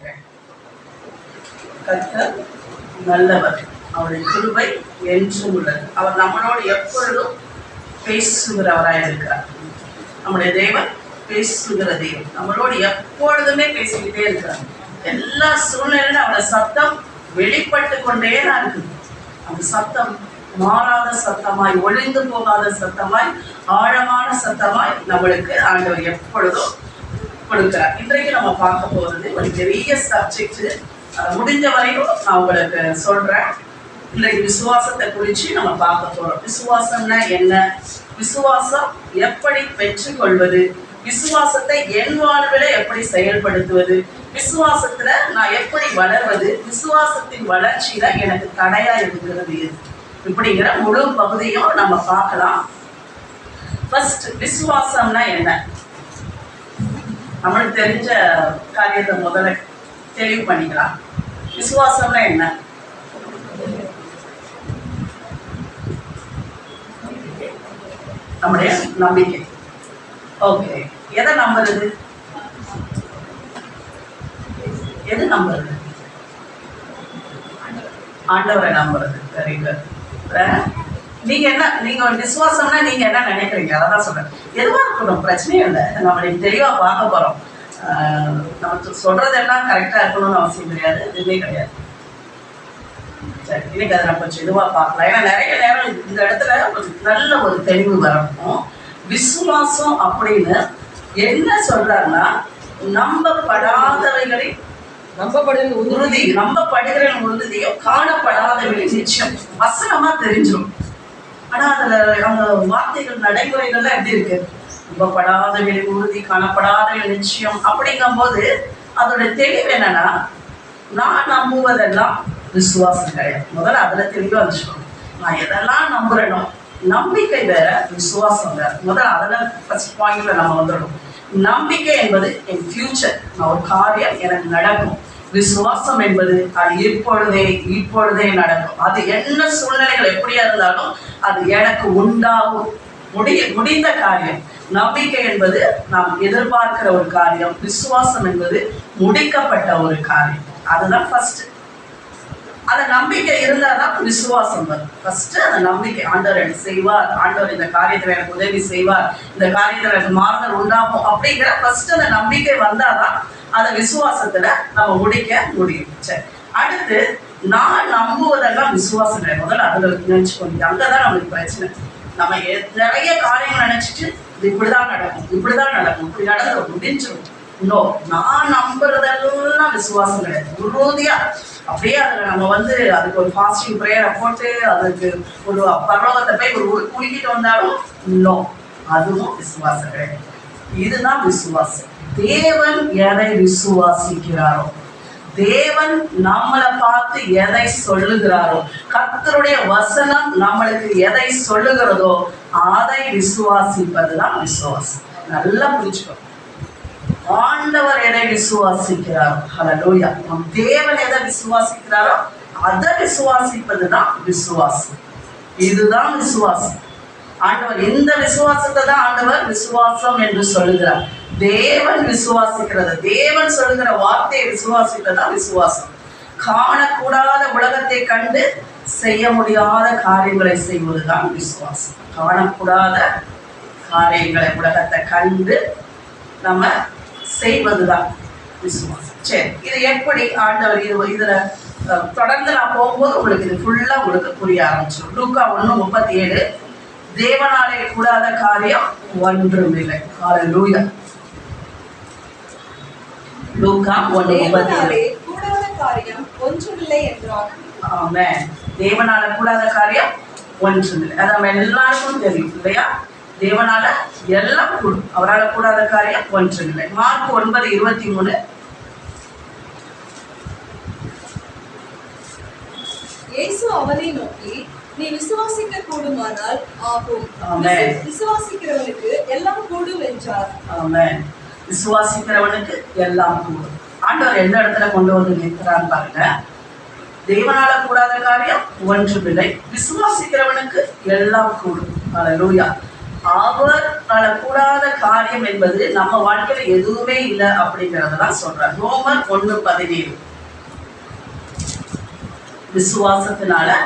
வாசிக்கிறேன். கர்த்தர் நல்லவர், அவருடைய கிருபை என்றும் உள்ளது. அவர் நம்மளோடு எப்பொழுதும் பேசுகிறவராய் இருக்கிறார். நம்முடைய தேவன் பேசுகிற தெய்வம், நம்மளோடு எப்பொழுதுமே பேசிக்கிட்டே இருக்கிறார். எல்லா சூழ்நிலையிலும் அவருடைய சத்தம் வெளிப்பட்டு கொண்டே தான் இருக்குது. அந்த சத்தம் மாறாத சத்தமாய், ஒளிந்து போகாத சத்தமாய், ஆழமான சத்தமாய் நம்மளுக்கு ஆண்டவர் எப்பொழுதும் கொடுக்கிறார். இன்றைக்கு நம்ம பார்க்க போகிறது ஒரு பெரிய சப்ஜெக்ட். முடிஞ்ச வரையும் நான் உங்களுக்கு சொல்றேன். இன்றைக்கு விசுவாசத்தை குறித்து நம்ம பார்க்க போறோம். விசுவாசம்னா என்ன, விசுவாசம் எப்படி பெற்றுக்கொள்வது, விசுவாசத்தை என் வாழ்வில் எப்படி செயல்படுத்துவது, விசுவாசத்துல நான் எப்படி வளர்வது, விசுவாசத்தின் வளர்ச்சியில எனக்கு தடையா இருக்கிறது இப்படிங்கிற முழு பகுதியும் நம்ம பார்க்கலாம். ஃபர்ஸ்ட், விசுவாசம்னா என்ன? நம்மளுக்கு தெரிஞ்ச காரியத்தை முதல்ல தெளிவு பண்ணிக்கலாம். விசுவாசம்னா என்ன? நம்முடைய நம்பிக்கை. ஓகே, எதை நம்புறது? எது நம்புறது? ஆண்டவரை நம்புறது. Very good. நீங்க என்ன, நீங்க விசுவாசம்னா நீங்க என்ன நினைக்கிறீங்க? அதான் சொல்றேன். எதுவா இருக்கணும், பிரச்சனையே இல்லை. நம்ம தெளிவா பார்க்க போறோம். நம்ம சொல்றதெல்லாம் கரெக்டா இருக்கணும்னு அவசியம் கிடையாது, எதுவுமே கிடையாது. சரி, இன்னைக்கு அதை நம்ம கொஞ்சம் இதுவா பார்க்கலாம். ஏன்னா நிறைய நேரம் இந்த இடத்துல நல்ல ஒரு தெளிவு வரணும். விசுவாசம் அப்படின்னு என்ன சொல்றாருன்னா, நம்பப்படாதவைகளின் உறுதி, நம்பப்படுகிற உறுதியும் காணப்படாதவைகளின் நிச்சயம். வசனமா தெரிஞ்சிடும். ஆனா அதுல அந்த வார்த்தைகள் நடைமுறைகள்லாம் எப்படி இருக்கு? நம்பப்படாதவைகளின் உறுதி, காணப்படாதவைகளின் நிச்சயம் அப்படிங்கும் போது அதோட தெளிவு என்னன்னா, நான் நம்புவதெல்லாம் விசுவாசம் கிடையாது. முதல்ல அதுல தெளிவா வச்சுக்கணும். நான் எதெல்லாம் நம்புறேனோ, நம்பிக்கை வேற, விசுவாசம் வேற. முதல்ல அதில் ஃபர்ஸ்ட் பாயிண்ட்ல நம்ம வந்துடணும். நம்பிக்கை என்பது என் ஃபியூச்சர், நான் ஒரு காரியம் எனக்கு நடக்கும். விசுவாசம் என்பது அது இப்பொழுதே நடக்கும். அது என்ன சூழ்நிலைகள் எப்படியா இருந்தாலும் அது எனக்கு உண்டாகும், முடிந்த காரியம். நம்பிக்கை என்பது நாம் எதிர்பார்க்கிற ஒரு காரியம், விசுவாசம் என்பது முடிக்கப்பட்ட ஒரு காரியம். அதுதான் ஃபர்ஸ்ட். அந்த நம்பிக்கை இருந்தால்தான் விசுவாசம் வரும். ஃபர்ஸ்ட் அந்த நம்பிக்கை, ஆண்டவர் எனக்கு செய்வார், ஆண்டவர் இந்த காரியத்தில் எனக்கு உதவி செய்வார், இந்த காரியத்தில் எனக்கு மாறுதல் உண்டாகும் அப்படிங்கிற ஃபர்ஸ்ட் அந்த நம்பிக்கை வந்தாதான் அந்த விசுவாசத்துல நம்ம முடிக்க முடியும். சரி, அடுத்து நான் நம்புவதெல்லாம் விசுவாசம் கிடையாது. முதல்ல அதுல நினைச்சுக்கோங்க. அங்கதான் நம்மளுக்கு பிரச்சனை. நம்ம நிறைய காரியங்கள் நினைச்சிட்டு இது இப்படிதான் நடக்கும், இப்படி நடந்து முடிஞ்சிடும். இன்னும் நான் நம்புறதெல்லாம் விசுவாசம் கிடையாது. உறுதியா அப்படியே அதுல நம்ம அதுக்கு ஒரு ஃபாஸ்டிங் ப்ரேயரை போட்டு அதுக்கு ஒரு பரலோகத்தை போய் ஒரு குளிக்கிட்டு வந்தாலும் இன்னும் அதுவும் விசுவாசம் கிடையாது. இதுதான் விசுவாசம். தேவன் எதை விசுவாசிக்கிறாரோ, தேவன் நம்மளை பார்த்து எதை சொல்லுகிறாரோ, கர்த்தருடைய வசனம் நம்மளுக்கு எதை சொல்லுகிறதோ அதை விசுவாசிப்பதுதான் விசுவாசம். நல்லா புரிஞ்சுக்கோ. ஆண்டவர் எதை விசுவாசிக்கிறாரோ, ஹல்லேலூயா, நம் தேவன் எதை விசுவாசிக்கிறாரோ அதை விசுவாசிப்பதுதான் விசுவாசம். இதுதான் விசுவாசம். ஆண்டவர் இந்த விசுவாசத்தை தான் ஆண்டவர் விசுவாசம் என்று சொல்லுகிறார். தேவன் விசுவாசிக்கிறது, தேவன் சொல்லுகிற வார்த்தையை விசுவாசிப்பதுதான் விசுவாசம். காணக்கூடாத உலகத்தை கண்டு செய்ய முடியாத காரியங்களை செய்வதுதான் விசுவாசம். காணக்கூடாத காரியங்களை, உலகத்தை கண்டு நம்ம செய்வதுதான் விசுவாசம். சரி, இது எப்படி ஆண்டவர் இதுல தொடர்ந்து நான் போகும்போது உங்களுக்கு இது ஃபுல்லா உங்களுக்கு புரிய ஆரம்பிச்சிடும். லூக்கா 1:37, தேவனாலே கூடாத காரியம் ஒன்றுமில்லை. ஹல்லேலூயா. லூக்கா 1:37, கூடாத காரியம் ஒன்றுமில்லை என்றார். ஆமென். தேவனால கூடாத காரியம் ஒன்றுமில்லை. அது நம்ம எல்லாருக்கும் தெரியும் இல்லையா? தேவனால எல்லாம் கூடும், அவரால் கூடாத காரியம் ஒன்றுமில்லை. மார்க் 9:23, இயேசு அவனை நோக்கி, நீ விசுவாசிக்க கூடுமானால் ஆகும், விசுவாசிக்கிறவனுக்கு எல்லாம் கூடும் என்றார். ஆமென். விசுவாசிக்கிறவனுக்கு எல்லாம் கூடும். ஆண்டவர் எந்த இடத்துல கொண்டு வந்து நிற்கிறான்னு பாருங்க. தேவனால கூடாத காரியம் ஒன்றுமில்லை, விசுவாசிக்கிறவனுக்கு எல்லாம் கூடும். ஹல்லேலூயா. அவரால கூடாத காரியம் என்பது நம்ம வாழ்க்கையில எதுவுமே இல்லை அப்படிங்கறதான் சொல்றார். ரோமர் 1:17. விசுவாசத்தினாலே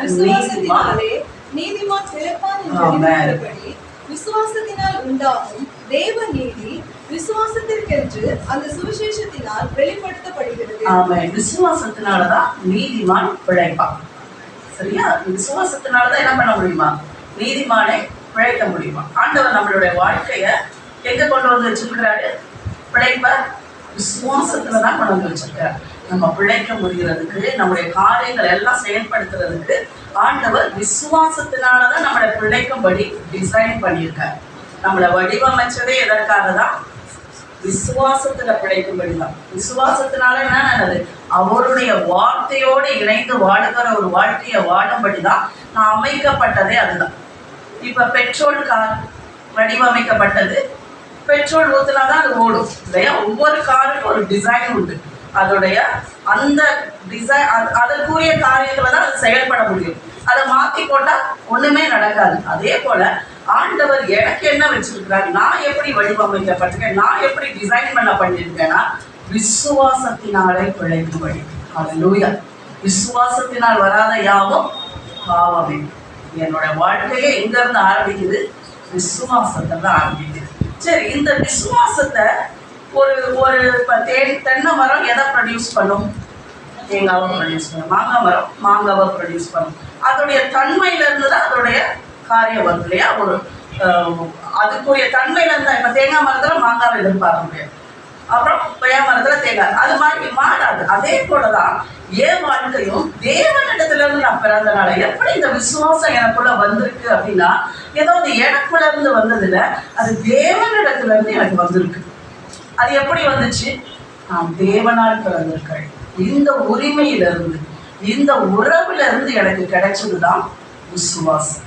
நீதிமான் பிழைப்பான் என்று எழுதியிருக்கிறபடி விசுவாசத்தினால் உண்டாகும் தேவ நீதி விசுவாசத்திற்கென்று அந்த சுவிசேஷத்தினால் வெளிப்படுத்தப்படுகிறது. ஆமென். விசுவாசத்தினாலதான் நீதிமான் பிழைப்பான். சரியா? விசுவாசத்தினாலதான் என்ன பண்ண முடியுமா? நீதிமானை பிழைக்க முடியுமா? ஆண்டவர் நம்மளுடைய வாழ்க்கைய எங்க கொண்டு வந்து வச்சிருக்கிறாரு? பிழைப்ப விசுவாசத்துலதான் கொண்டு வந்து வச்சிருக்காரு. நம்ம பிழைக்க முடிகிறதுக்கு, நம்முடைய காரியங்கள் எல்லாம் செயல்படுத்துறதுக்கு ஆண்டவர் விசுவாசத்தினாலதான் நம்மளை பிழைக்கும்படி டிசைன் பண்ணியிருக்காரு. நம்மளை வடிவமைச்சதே எதற்காக தான்? விசுவாசத்துல பிழைக்கும்படிதான். விசுவாசத்தினால என்ன நடந்தது? அவருடைய வார்த்தையோடு இணைந்து வாழுகிற ஒரு வாழ்க்கையை வாழும்படிதான் நான் அமைக்கப்பட்டதே. அதுதான். இப்ப பெட்ரோல் கார் வடிவமைக்கப்பட்டது. பெட்ரோல் ஊத்துனாதான் அது ஓடும் இல்லையா? ஒவ்வொரு காருக்கும் ஒரு டிசைன் உண்டு. அதோடைய அந்த டிசைன் அதற்குரிய காரியத்துல தான் அது செயல்பட முடியும். அதை மாத்தி போட்டா ஒண்ணுமே நடக்காது. அதே போல ஆண்டவர் எனக்கு என்ன வச்சிருக்கிறார், நான் எப்படி வடிவமைக்கப்பட்டிருக்கேன், நான் எப்படி டிசைன் பண்ண பண்ணியிருக்கேன்னா விசுவாசத்தினாலே பிழைக்கும்படி. ஹல்லேலூயா. விசுவாசத்தினால் வராத யாவும் பாவமே. என்னோட வாழ்க்கையே எங்க இருந்து ஆரம்பிக்குது? விசுவாசத்தை தான் ஆரம்பிக்குது. சரி, இந்த விசுவாசத்தை ஒரு ஒரு தென்னை மரம் எதை ப்ரொடியூஸ் பண்ணும்? தேங்காவை ப்ரொடியூஸ் பண்ணும். மாங்காய் மரம் மாங்காவை ப்ரொடியூஸ் பண்ணும். அதோடைய தன்மையில இருந்து தான் அதோடைய காரியம் வரும் இல்லையா? ஒரு அதுக்குரிய தன்மையில இருந்தா இப்ப தேங்காய் மரத்துல மாங்காவை எதிர்பார்க்க முடியாது, அப்புறம் கொய்யா மரத்துல தேங்காய், அது மாதிரி மாறாது. அதே போலதான் என் வாழ்க்கையும் தேவனிடத்துல இருந்து நான் பிறந்தனால எப்படி இந்த விசுவாசம் எனக்குள்ள வந்திருக்கு அப்படின்னா, ஏதோ அது எனக்குள்ள இருந்து வந்தது இல்லை, அது தேவனிடத்துல இருந்து எனக்கு வந்திருக்கு. அது எப்படி வந்துச்சு? நான் தேவனால் பிறந்திருக்கேன். இந்த உரிமையிலிருந்து, இந்த உறவுல இருந்து எனக்கு கிடைச்சதுதான் விசுவாசம்.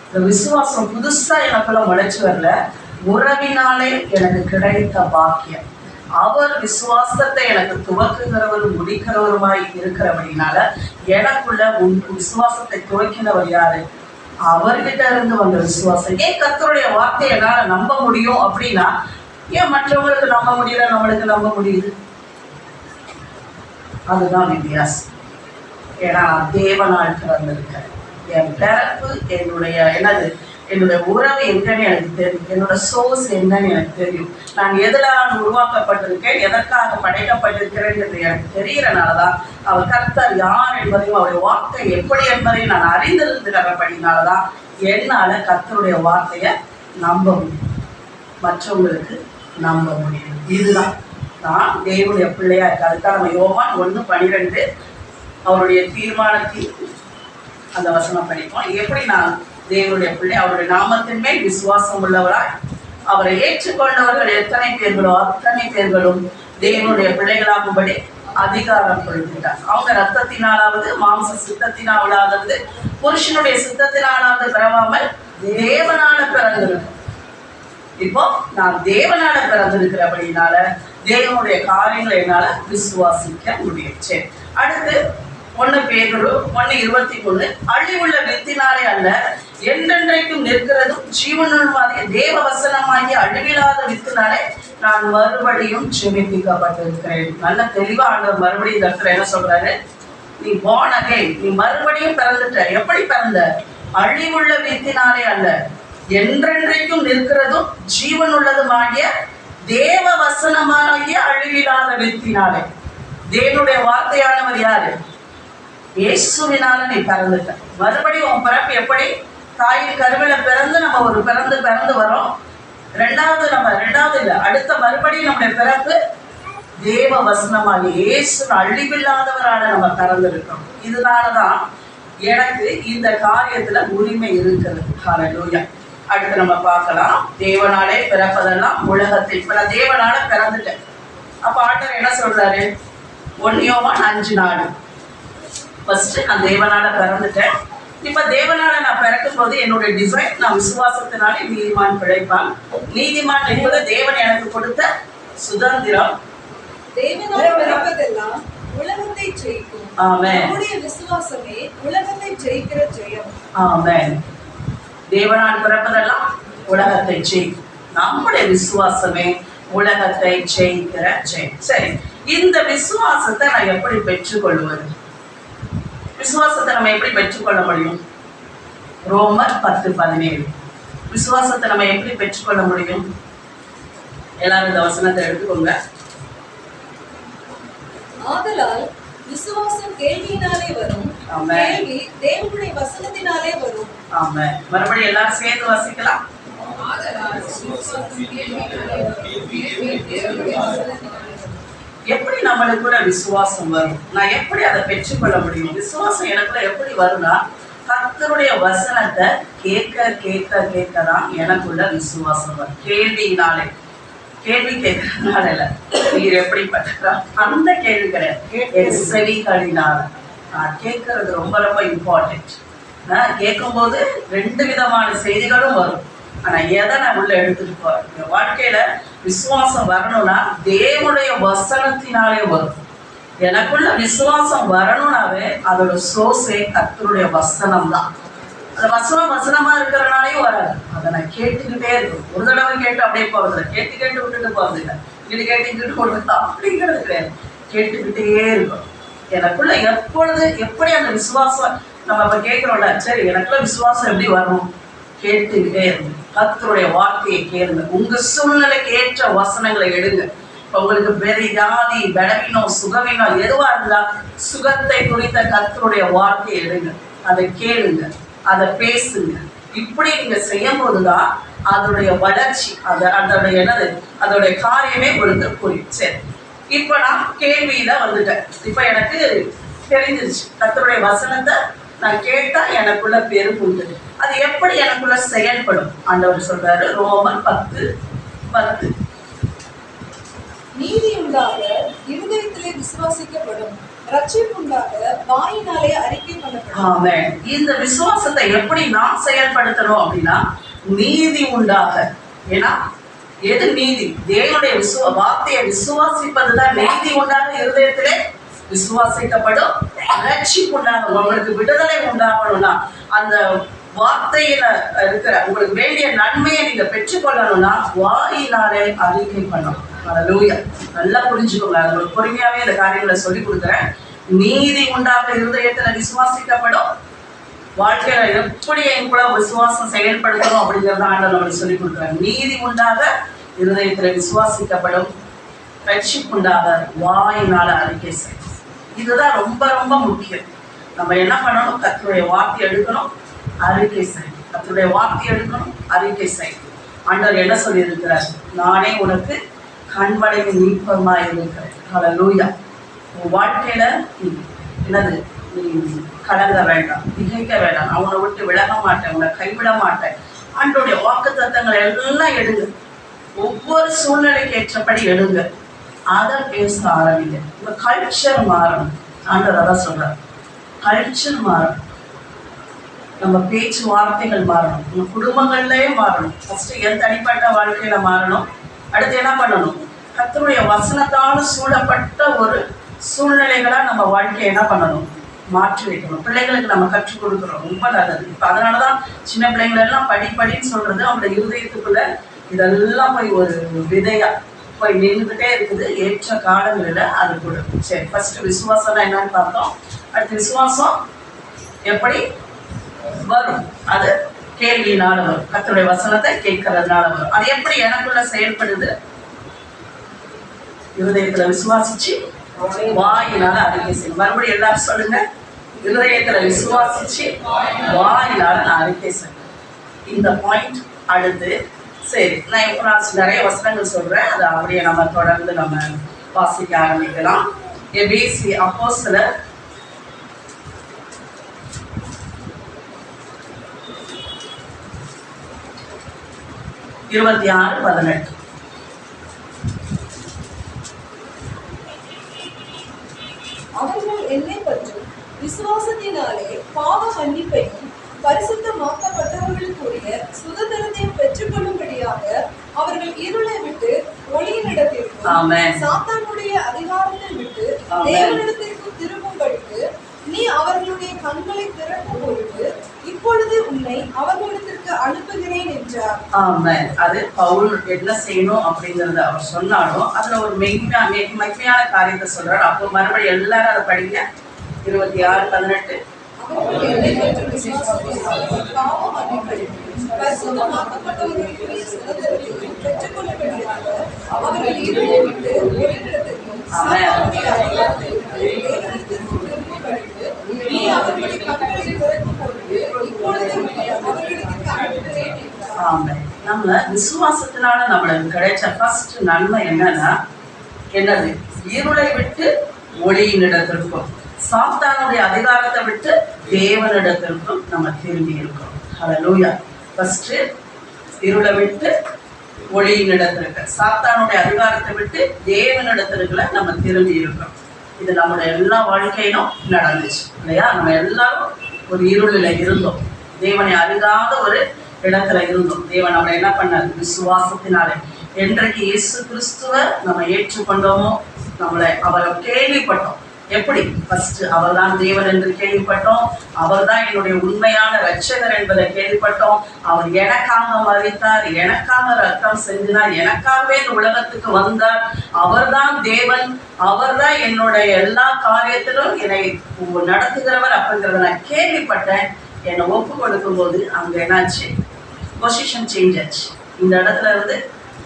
இந்த விசுவாசம் புதுசா எனக்குள்ள முளைச்சு வரல, உறவினாலே எனக்கு கிடைத்த பாக்கியம். அவர் விசுவாசத்தை எனக்கு துவக்குகிறவரும் முடிக்கிறவருமாய் இருக்கிறபடினால எனக்குள்ள விசுவாசத்தை துவக்கினவர் யாரு? அவர்கிட்ட இருந்து வந்த விசுவாசம். ஏன் கர்த்தருடைய வார்த்தையை என்னால நம்ப முடியும் அப்படின்னா, ஏன் மற்றவங்களுக்கு நம்ப முடியல, நம்மளுக்கு நம்ப முடியுது? அதுதான் வித்தியாசம். ஏன்னா தேவனால் பிறந்திருக்கிறேன். என் பிறப்பு, என்னுடைய உறவு என்னன்னு எனக்கு தெரியும். என்னோட சோர்ஸ் என்னன்னு எனக்கு தெரியும். நான் எதில் உருவாக்கப்பட்டிருக்கேன், எதற்காக படைக்கப்பட்டிருக்கிறேன் எனக்கு தெரிகிறனாலதான் அவர் கர்த்தர் யார் என்பதையும் அவருடைய வார்த்தை எப்படி என்பதையும் நான் அறிந்திருக்கிறபடினாலதான் என்னால கர்த்தருடைய வார்த்தையை நம்ப முடியும், மற்றவங்களுக்கு நம்ப முடியும். இதுதான் நான் தேவனுடைய பிள்ளையா இருக்கு. அதுக்காக நம்ம யோவான் 1:12 அவருடைய தீர்மானத்தில் அந்த வசனம் படிப்போம். எப்படி நான் தேவனுடைய பிள்ளை, அவருடைய நாமத்தின் மேல் விசுவாசம் உள்ளவராய் அவரை ஏற்றுக்கொண்டவர்கள் எத்தனை பேர்களோ அத்தனை பேர்களும் தேவனுடைய பிள்ளைகளாகும்படி அதிகாரம் கொடுத்துட்டார். அவங்க ரத்தத்தினாலாவது மாம்ச சித்தத்தினாலாவது புருஷனுடைய சித்தத்தினாலாவது பிறவாமல் தேவனால பிறந்திருக்கு. இப்போ நான் தேவனால பிறந்திருக்கிறபடினால தேவனுடைய காரியங்களை என்னால விசுவாசிக்க முடியும். சரி, அடுத்து 1 பேதுரு 1:23 அழிவுள்ள வித்தினாலே அல்ல, என்றென்றைக்கும் நிற்கிறதும் ஜீவனுள்ளாகிய தேவ வசனமாகிய அழிவில்லாத வித்தினாலே நான் மறுபடியும் ஜெனிப்பிக்கப்பட்டிருக்கிறேன். நல்ல தெளிவா ஆண்டவர் மறுபடியும் இந்த இடத்துல என்ன சொல்றாரு? நீ born again, நீ மறுபடியும் பிறந்துட்ட. எப்படி பிறந்த? அழிவுள்ள வித்தினாலே அல்ல, என்றென்றைக்கும் நிற்கிறதும் ஜீவனுள்ளதுமாகிய தேவ வசனமாகிய அழிவில்லாத வித்தினாலே. தேவனுடைய வார்த்தையானவர் யாரு? இயேசுவினால நீ பிறந்துட்ட. மறுபடியும் உன் பிறப்பு எப்படி? தாயின் கருவில பிறந்து நம்ம ஒரு பிறந்து வரோம். ரெண்டாவது இல்லை, அடுத்த மறுபடியும் நம்முடைய பிறப்பு தேவ வசனமாக இயேசு அழிவில்லாதவரான நம்ம பிறந்திருக்கோம். இதனாலதான் எனக்கு இந்த காரியத்துல உரிமை இருக்கிறது. ஹல்லேலூயா. அடுத்து நம்ம பார்க்கலாம், தேவனாலே பிறப்பதெல்லாம் உலகத்தில். இப்ப நான் தேவனால பிறந்துட்டேன். அப்ப ஆண்டவர் என்ன சொல்றாரு? 1 யோவான் 5:4 ஃபர்ஸ்ட் நான் தேவனால பிறந்துட்டேன். இப்ப தேவனால நான் பிறக்கும் போது என்னுடைய டிசைன், நான் விசுவாசத்தினாலே நீதிமான் பிழைப்பான். நீதிமான் என்பது தேவன் எனக்கு கொடுத்த சுதந்திரம். தேவனால பிறப்பதெல்லாம் உலகத்தை ஜெயிக்கும். ஆமென். நம்முடைய விசுவாசமே உலகத்தை ஜெயிக்கிற ஜெயம். ஆமென். தேவனால் பிறப்பதெல்லாம் உலகத்தை ஜெயிக்கும். நம்முடைய விசுவாசமே உலகத்தை ஜெயிக்கிற ஜெயம். சரி, இந்த விசுவாசத்தை நான் எப்படி பெற்றுக்கொள்வது? விசுவாசத்தை நம்ம எப்படி பெற்றுக்கொள்ள முடியும்? ரோமர் 10:17. விசுவாசத்தை நம்ம எப்படி பெற்றுக்கொள்ள முடியும்? எல்லாரும் இந்த வசனத்தை எடுத்துக்கோங்க. ஆதலால் விசுவாசம் கேள்வியினாலே வரும், கேள்வி தேவனுடைய வசனத்தினாலே வரும். ஆமென். மறுபடியும் எல்லாரும் சேர்ந்து வாசிக்கலாம். எப்படி நம்மளுக்குள்ள விசுவாசம் வரும்? நான் எப்படி அதை பெற்றுக்கொள்ள முடியும்? விசுவாசம் எனக்குள்ள எப்படி வரும்னா, கர்த்தருடைய வசனத்தை கேட்க கேட்க கேட்கதான் எனக்குள்ள விசுவாசம் வரும். கேள்வினாலே, கேள்வி கேட்கறதுனால இல்ல, நீர் எப்படிப்பட்ட அந்த கேள்வி கிடையாது, செவிகளினால. நான் கேட்கறது ரொம்ப ரொம்ப இம்பார்ட்டன்ட். கேட்கும் போது 2 விதமான செய்திகளும் வரும். ஆனா எதை நான் உள்ள எடுத்துட்டு போறேன்? என் வாழ்க்கையில விசுவாசம் வரணும்னா தேவனுடைய வசனத்தினாலே வரும். எனக்குள்ள விசுவாசம் வரணும்னாவே அதோட சோர்ஸே கர்த்தருடைய வசனம் தான். அந்த வசனமா இருக்கிறனாலையும் வராது. அதை நான் கேட்டுக்கிட்டே இருக்கும். ஒரு தடவை கேட்டு அப்படியே போறது இல்லை, கேட்டு கேட்டு விட்டுட்டு போறது இல்லை, இங்கிட்டு கேட்டுக்கிட்டு போடுறது அப்படிங்கிறது கிடையாது. கேட்டுக்கிட்டே இருக்கும். எனக்குள்ள எப்பொழுது எப்படி அந்த விசுவாசம் நம்ம இப்ப கேட்கிறோம்ல, சரி எனக்குள்ள விசுவாசம் எப்படி வரணும்? கேட்டுக்கிட்டே இருங்க. கர்த்தருடைய வார்த்தையை கேளுங்க. உங்க சூழ்நிலைக்கு ஏற்ற வசனங்களை எடுங்க. இப்ப உங்களுக்கு வியாதி, பலவீனம், சுகவீனம் எதுவா இருந்தா சுகத்தை குறித்த கர்த்தருடைய வார்த்தையை எடுங்க. அதை கேளுங்க, அதை பேசுங்க. இப்படி நீங்க செய்யும் போதுதான் அதோடைய வளர்ச்சி, அதோடைய என்னது, அதோடைய காரியமே உங்களுக்கு புரியும். சரி, இப்ப நான் கேள்வியில வந்துட்டேன். இப்ப எனக்கு தெரிஞ்சிருச்சு, கர்த்தருடைய வசனத்தை நான் கேட்டா எனக்குள்ள பெருகுண்டு. அது எப்படி எனக்குள்ள செயல்படும்? ஆண்டவர் சொல்றாரு ரோமர் 10:10. நீதி உண்டாக இருதயத்திலே விசுவாசிக்கப்படும், ரட்சிப்பு உண்டாக வாயினாலே அறிக்கை பண்ணப்படும். ஆமென். இந்த விசுவாசத்தை எப்படி நான் செயல்படுத்தணும் அப்படின்னா, நீதி உண்டாக. ஏன்னா எது நீதி? தேவனுடைய வார்த்தையை விசுவாசிப்பதுதான் நீதி உண்டாக இருதயத்திலே விசுவாசிக்கப்படும், ரட்சிப்பு உண்டாகும். உங்களுக்கு விடுதலை உண்டாகணும்னா, அந்த வார்த்தையில இருக்கிற உங்களுக்கு வேண்டிய நன்மையை நீங்க பெற்றுக்கொள்ளணும்னா வாயினாலே அறிக்கை பண்ணணும். அல்லேலூயா. நல்லா புரிஞ்சுக்கோங்க. உங்களுக்கு பொறுமையாவே இந்த காரியங்களை சொல்லி கொடுக்குறேன். நீதி உண்டாக இருதயத்துல விசுவாசிக்கப்படும். வாழ்க்கையில எப்படி என் கூட விசுவாசம் செயல்படுத்தணும் அப்படிங்கிறத ஆண்டவர் நம்மளுக்கு சொல்லி கொடுக்குறாங்க. நீதி உண்டாக இருதயத்துல விசுவாசிக்கப்படும், ரட்சிப்பு உண்டாக வாயினால அறிக்கை செய்யும். இதுதான் ரொம்ப ரொம்ப முக்கியம். நம்ம என்ன பண்ணணும்? கர்த்தருடைய வார்த்தை எடுக்கணும், அறிக்கை செய்யும். கர்த்தருடைய வார்த்தை எடுக்கணும், அறிக்கை செய்யும். ஆண்டவர் என்ன சொல்லி இருக்கிறார்? நானே உனக்கு கண்மலையின் நீப்பமாய் இருக்கிறேன். அல்லேலூயா. உன் வாழ்க்கையில என்னது, நீ கலங்க வேண்டாம், திகைக்க வேண்டாம், நான் உன்னை விட்டு விலக மாட்டேன், உன்னை கைவிட மாட்டேன். ஆண்டவருடைய வாக்குத்தத்தங்களை எல்லாம் எடுங்க. ஒவ்வொரு சூழ்நிலைக்கு ஏற்றபடி எடுங்க. அதை பேச ஆரம்பிங்க. உங்க கல்ச்சர் மாறணும். ஆண்டவர் அதான் சொல்றார், கல்ச்சர் மாறணும். நம்ம பேச்சு வார்த்தைகள் மாறணும். நம்ம குடும்பங்கள்லயே மாறணும். ஃபர்ஸ்ட் என் தனிப்பட்ட வாழ்க்கையில மாறணும். அடுத்து என்ன பண்ணணும்? கர்த்தருடைய வசனத்தால் சூழப்பட்ட ஒரு சூழ்நிலைகளா நம்ம வாழ்க்கையை என்ன பண்ணணும்? மாற்றி வைக்கணும். பிள்ளைங்களுக்கு நம்ம கற்றுக் கொடுக்குறோம், ரொம்ப நல்லது. இப்போ அதனாலதான் சின்ன பிள்ளைங்களெல்லாம் படின்னு சொல்றது அவங்களோட இருதயத்துக்குள்ள இதெல்லாம் போய் ஒரு விதையா போய் நின்றுகிட்டே இருக்குது. ஏற்ற காலங்களில் அது கூட. சரி, ஃபர்ஸ்ட் விசுவாசம்னா என்னன்னு பார்த்தோம். அடுத்து விசுவாசம் எப்படி வரும்? அது கேள்வியினால வரும். கர்த்தருடைய வசனத்தை கேட்கறதுனால வரும். அது எப்படி எனக்குள்ள செயல்படுது? இருதயத்துல விசுவாசிச்சு வாயினால அறிக்கை செய்யும். மறுபடியும் எல்லாரும் சொல்லுங்க, இருதயத்துல விசுவாசிச்சு வாயினால நான் அறிக்கை செய்யும். இந்த பாயிண்ட் அடுத்து. சரி, நான் நிறைய வசனங்கள் சொல்றேன். அதை அப்படியே நம்ம தொடர்ந்து நம்ம வாசிக்க ஆரம்பிக்கலாம். எபேசி அப்போஸ்தலர் 26:18. அவர்கள் என்னை பற்றி விசுவாசத்தினாலே பாவ மன்னிப்பையும் பரிசுத்தமாக்கப்பட்டவர்களுக்குரிய சுதந்திரத்தையும் பெற்றுக்கொள்ளும்படியாக அவர்கள் இருளை விட்டு ஒளியினிடத்திற்கும் சாத்தானுடைய அதிகாரத்தை விட்டு தேவனிடத்திற்கு திரும்பும்படிக்கு நீ அவர்களுடைய கண்களை திறக்கும் பொழுது இப்பொழுது உன்னை அவர்களிடத்திற்கு அனுப்புகிறேன் என்றார். ஆமென். அது பவுல் என்ன செய்யணும் அப்படிங்கறத அவர் சொன்னாலும் அதுல ஒரு மெய்மையான காரியத்தை சொல்றாரு. அப்போ மறுபடியும் எல்லாரும் அதை படிங்க. 26:18. அவர்கள் என்னை பற்றி விசுவாசத்தினாலே பாவ மன்னிப்பையும் பரிசுத்தமாக்கப்பட்டவர்களுக்குரிய சுதந்திரத்தையும் பெற்றுக்கொள்ளும்படியாக அவர்கள் இருளை விட்டு ஒளியிடத்திற்கும் சாத்தானுடைய அதிகாரத்திற்கும் தேவனிடத்திற்கும் திரும்பும்படிக்கு நீ அவர்களுடைய கட்டளையை திறக்கும் பொழுது இப்பொழுது உன்னை அவர்களிடத்திற்கு அனுப்புகிறேன் என்றார். ஆமென். நம்ம விசுவாசத்தினால நம்மளுக்கு கிடைச்ச ஃபர்ஸ்ட் நன்மை என்னது? இருளை விட்டு ஒளியினிடத்திற்கும் சாத்தானுடைய அதிகாரத்தை விட்டு தேவனிடத்திற்கும் நம்ம திரும்பி இருக்கோம். ஹல்லேலூயா. ஃபர்ஸ்ட் இருளை விட்டு ஒளியினிடத்திற்கு, சாத்தானுடைய அதிகாரத்தை விட்டு தேவனிடத்திற்குள்ள நம்ம திரும்பி இருக்கோம். இது நம்முடைய எல்லா வாழ்க்கையிலும் நடந்துச்சு இல்லையா? நம்ம எல்லாரும் ஒரு இருளில் இருந்தோம், தேவனை அறியாத ஒரு இடத்துல இருந்தோம். தேவன் நம்மளை என்ன பண்ணார்? விசுவாசத்தினாலே என்றைக்கு இயேசு கிறிஸ்துவை நம்ம ஏற்றுக்கொண்டோமோ, அவரை கேள்விப்பட்டோம். எப்படி? ஃபர்ஸ்ட் அவர் தான் தேவன் என்று கேள்விப்பட்டோம். அவர் தான் என்னுடைய உண்மையான இரட்சகர் என்பதை கேள்விப்பட்டோம். அவர் எனக்காக மரித்தார், எனக்காக ரத்தம் செஞ்சினார், எனக்காகவே இந்த உலகத்துக்கு வந்தார். அவர் தான் தேவன், அவர் தான் என்னுடைய எல்லா காரியத்திலும் என்னை நடத்துகிறவர் அப்படிங்கிறத நான் கேள்விப்பட்டேன். என்னை ஒப்பு கொடுக்கும் போது அங்கே என்னாச்சு? பொசிஷன் சேஞ்ச் ஆச்சு. இந்த இடத்துல இருந்து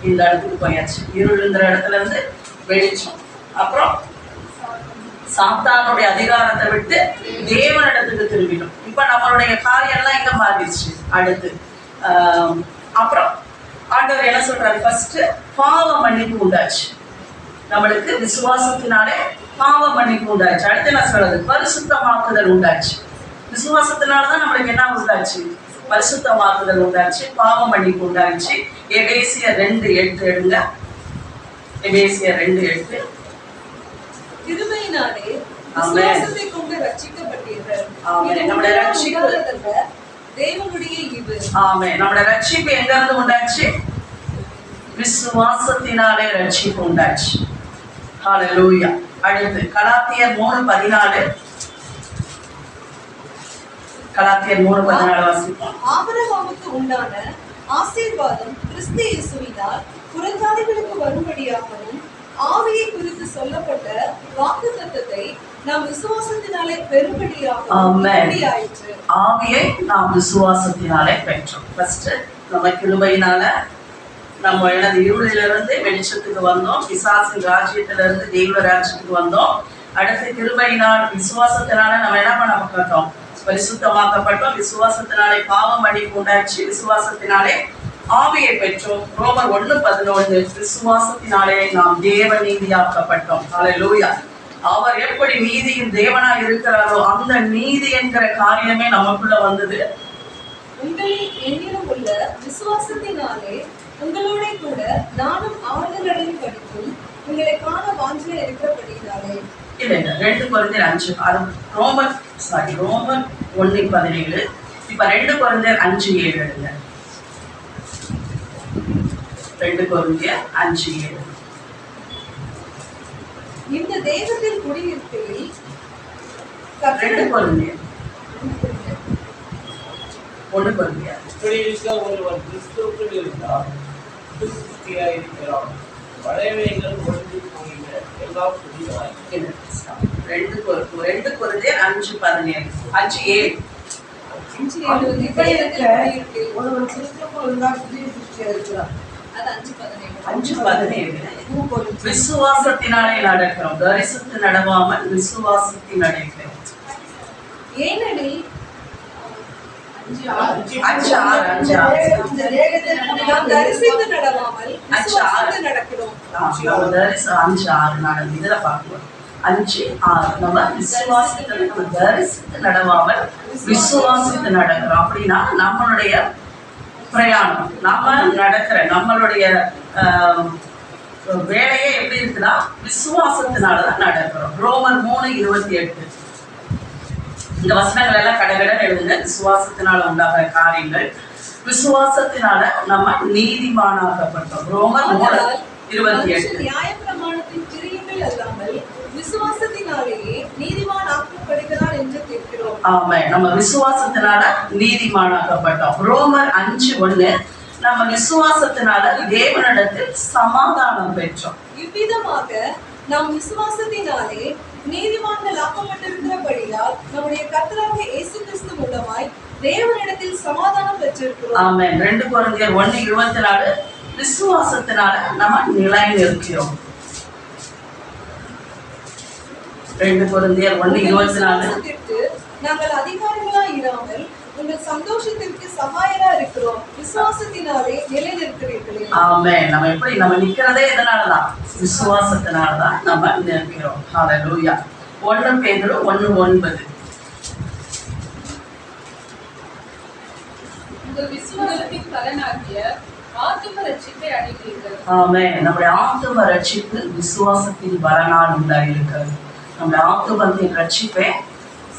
இந்த இடத்துக்கு போயாச்சு. இருளுங்கிற இடத்துல இருந்து வெளிச்சம். அப்புறம் சாத்தானுடைய அதிகாரத்தை விட்டு தேவனிடத்துக்கு திரும்பிடும். இப்ப நம்மளுடைய காரியம் எல்லாம் இங்க மாறிடுச்சு. அடுத்து அப்புறம் ஆண்டவர் என்ன சொல்றாரு? ஃபர்ஸ்ட் பாவ மன்னிப்பு உண்டாச்சு. நம்மளுக்கு விசுவாசத்தினாலே பாவ மன்னிப்பு உண்டாச்சு. அடுத்து என்ன சொல்றது? பரிசுத்தமாக்குதல் உண்டாச்சு. விசுவாசத்தினாலதான் நம்மளுக்கு என்ன உண்டாச்சு? பரிசுத்தமாக்குதல் உண்டாச்சு, பாவ மன்னிப்பு உண்டாச்சு. எபேசியர் 2:8 எடுங்க. எபேசியர் 2:8. கிருபையினாலே விசுவாசத்தை கொண்டு ரட்சிக்கப்பட்டீர்கள். நம்முடைய ரட்சிப்பு தேவனுடைய ஈவு. ஆமென். நம்முடைய ரட்சிப்பு எங்க இருந்து உண்டாச்சு? விசுவாசத்தினாலே ரட்சிப்பு உண்டாச்சு. ஹல்லேலூயா. அடுத்து கலாத்தியர் 3:14. கலாத்தியர் 3:14 வாசிப்போம். ஆபிரகாமுக்கு உண்டான ஆசீர்வாதம் கிறிஸ்து இயேசுவினால் புறஜாதிகளுக்கு வரும்படியாகவும் ஆவியை குறித்து சொல்லப்பட்ட வாக்குத்தத்தத்தை நாம் விசுவாசத்தினாலே பெறும்படியாகவும் ஆயிற்று. ஆவியை நாம் விசுவாசத்தினாலே பெற்றோம். ஃபர்ஸ்ட் நம்ம கிருபையினால நம்ம இருளிலிருந்து வெளிச்சத்துக்கு வந்தோம். பிசாசின் ராஜ்யத்திலிருந்து தெய்வ ராஜ்யத்துக்கு வந்தோம். அடுத்து கிருபையினால் விசுவாசத்தினால நம்ம என்ன பண்ண மாட்டோம்? பரிசுத்தமாக்கப்பட்டோம். விசுவாசத்தினாலே பாவ மன்னிப்பு உண்டாச்சு. விசுவாசத்தினாலே ஆவியை பெற்றோம். ரோமர் 1:11. விசுவாசத்தினாலே நாம் தேவ நீதியாக்கப்பட்டோம். ஹல்லேலூயா. அவர் எப்படி நீதியின் தேவனா இருக்கிறாரோ அந்த நீதி என்கிற காரியமே நமக்குள்ள வந்தது. உங்களில் என்னிடம் உள்ள விசுவாசத்தினாலே உங்களோட கூட நானும் ஆறுதலையும் படிக்கும் உங்களை காண வாஞ்சை இருக்கிறபடினாலே. இல்லைங்க, 2 கொரிந்தியர் 5. அது ரோமர் 1:17. இப்ப 2 கொரிந்தியர் 5:7 எடுங்க. 2 கொரிந்தியர் 5:7. இந்த தேசத்தில் குடியிருக்கையில் 2 கொரிந்தியர் 1 கொரிந்தியர் ஒருவன் கிறிஸ்துவுக்குள் இருந்தால் கிறிஸ்துவியாயிருக்கிறான். பழையவைகள் ஒழிந்து போயின, எல்லாம் புதியதாயின. 2 கொரிந்தியர் 5:17. 5:7. இப்படி இருக்க ஒருவன் கிறிஸ்துவுக்குள் இருந்தால் புதிய சிருஷ்டியா இருக்கிறான். அது 5:17. 5:17. விசுவாசத்தினாலே நடக்கிறோம், தரிசித்து நடவாமல் விசுவாசத்தில் நடக்கிறோம். ஏனெனில் 5:6 தரிசித்து நடவாமல் விசுவாசத்தில் நடக்கிறோம். 5:6 நடந்து இதுல பார்க்கலாம். 5:6 நம்ம விசுவாசத்துல தரிசித்து நடவாமல் விசுவாசத்து நடக்கிறோம். அப்படின்னா நம்மளுடைய பிரயாணம், நம்ம நடக்கிற நம்மளுடைய வேலையே எப்படி இருக்குன்னா விசுவாசத்தினாலதான் நடக்கிறோம். ரோமர் 3:28. இந்த வசனங்கள் எல்லாம் கடகடன் எழுதுங்க. விசுவாசத்தினால உண்டாகிற காரியங்கள், விசுவாசத்தினால நம்ம நீதிமானாக்கப்பட்டோம். ரோமர் 3:28. நியாயப்பிரமாணத்தின் கிரியைகள் கிரியைகளில் அல்லாமல் விசுவாசத்தினாலேயே நீதிமான் ஆக்கப்படுகிறான் என்று கேட்கிறோம். ஆமா, நம்ம விசுவாசத்தினால நீதிமானாக்கப்பட்டோம். ரோமர் 5:1 நம்ம விசுவாசத்தினால தேவனிடத்தில் சமாதானம் பெற்றோம். இவ்விதமாக நாம் விசுவாசத்தினாலே நீதிமான்கள் ஆக்கப்பட்டிருக்கிறபடியால் நம்முடைய கர்த்தராகிய இயேசு கிறிஸ்து மூலமாய் தேவனிடத்தில் சமாதானம் பெற்றிருக்கிறோம். ஆமென். 2 கொரிந்தியர் 1:24 விசுவாசத்தினால நம்ம நிலை நிற்கிறோம். 2 கொரிந்தியர் 1:24 நாங்கள் அதிகாரிகளாய் இராமல் உங்கள் சந்தோஷத்திற்கு சகாயரா இருக்கிறோம். விசுவாசத்தினாலே நிலை நிற்கிறீர்களே. ஆமென். நம்ம எப்படி நம்ம நிக்கிறதே எதனாலதான்? விசுவாசத்தினாலதான் நம்ம நிற்கிறோம். ஹல்லேலூயா. 1 பேதுரு 1:9 உங்கள் விசுவாசத்தின் பலனாகிய ஆத்தும ரட்சிப்பை அடைவீர்கள். ஆமென். நம்முடைய ஆத்தும ரட்சிப்பு விசுவாசத்தின் பலனால் உண்டாயிருக்கிறது. நம்முடைய ஆத்துமத்தின் ரட்சிப்பே